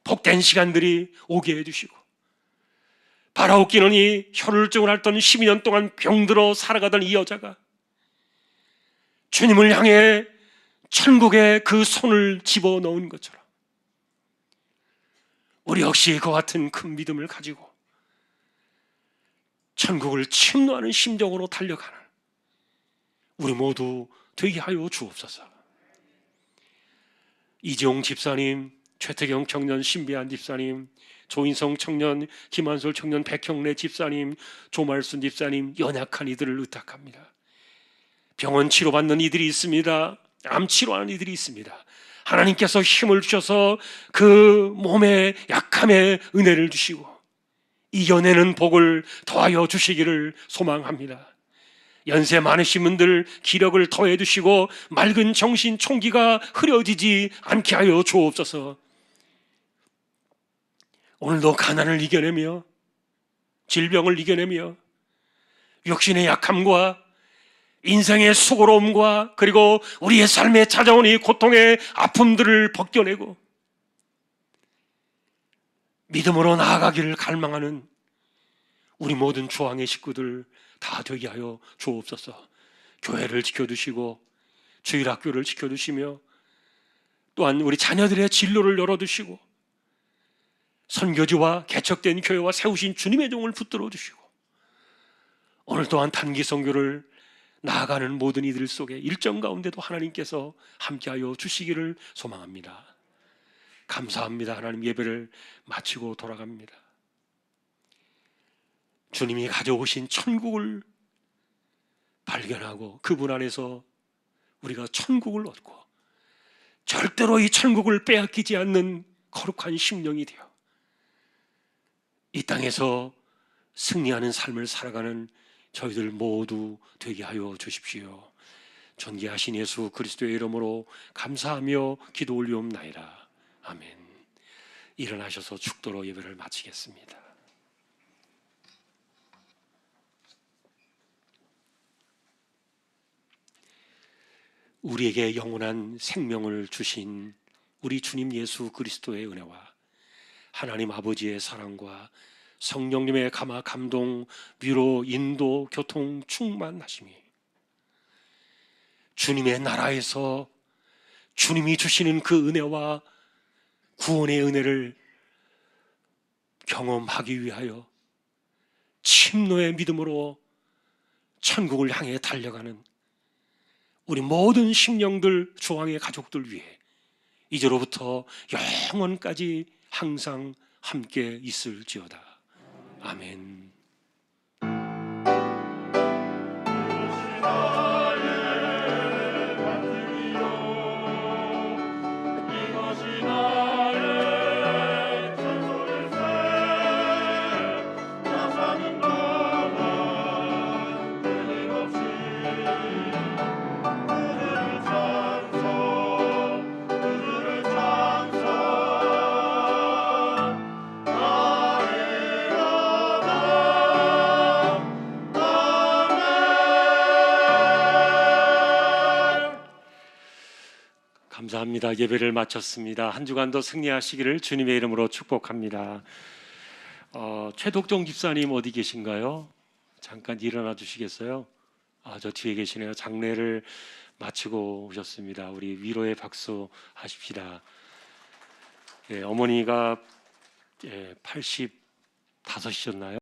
Speaker 1: 복된 시간들이 오게 해주시고, 바라웃기는 이 혈울증을 앓던 12년 동안 병들어 살아가던 이 여자가 주님을 향해 천국에 그 손을 집어넣은 것처럼 우리 역시 그와 같은 큰 믿음을 가지고 천국을 침노하는 심정으로 달려가는 우리 모두 되게 하여 주옵소서. 이재용 집사님, 최태경 청년 신비한 집사님, 조인성 청년, 김한솔 청년, 백형래 집사님, 조말순 집사님, 연약한 이들을 의탁합니다. 병원 치료받는 이들이 있습니다. 암 치료하는 이들이 있습니다. 하나님께서 힘을 주셔서 그 몸의 약함에 은혜를 주시고 이겨내는 복을 더하여 주시기를 소망합니다. 연세 많으신 분들 기력을 더해 주시고 맑은 정신 총기가 흐려지지 않게 하여 주옵소서. 오늘도 가난을 이겨내며 질병을 이겨내며 육신의 약함과 인생의 수고로움과 그리고 우리의 삶에 찾아온 이 고통의 아픔들을 벗겨내고 믿음으로 나아가기를 갈망하는 우리 모든 주왕의 식구들 다 되게 하여 주옵소서. 교회를 지켜주시고 주일학교를 지켜주시며 또한 우리 자녀들의 진로를 열어두시고 선교지와 개척된 교회와 세우신 주님의 종을 붙들어 주시고 오늘 또한 단기 선교를 나아가는 모든 이들 속에 일정 가운데도 하나님께서 함께하여 주시기를 소망합니다. 감사합니다. 하나님, 예배를 마치고 돌아갑니다. 주님이 가져오신 천국을 발견하고 그분 안에서 우리가 천국을 얻고 절대로 이 천국을 빼앗기지 않는 거룩한 심령이 되어 이 땅에서 승리하는 삶을 살아가는 저희들 모두 되게 하여 주십시오. 존귀하신 예수 그리스도의 이름으로 감사하며 기도 올리옵나이다. 아멘. 일어나셔서 축도로 예배를 마치겠습니다. 우리에게 영원한 생명을 주신 우리 주님 예수 그리스도의 은혜와 하나님 아버지의 사랑과 성령님의 감화, 감동, 위로, 인도, 교통, 충만하심이 주님의 나라에서 주님이 주시는 그 은혜와 구원의 은혜를 경험하기 위하여 침노의 믿음으로 천국을 향해 달려가는 우리 모든 심령들, 주왕의 가족들 위해 이제로부터 영원까지 항상 함께 있을지어다. 아멘. 감사합니다. 예배를 마쳤습니다. 한 주간도 승리하시기를 주님의 이름으로 축복합니다. 최독종 집사님 어디 계신가요? 잠깐 일어나 주시겠어요? 저 뒤에 계시네요. 장례를 마치고 오셨습니다. 우리 위로의 박수 하십시다. 어머니가 85이셨나요?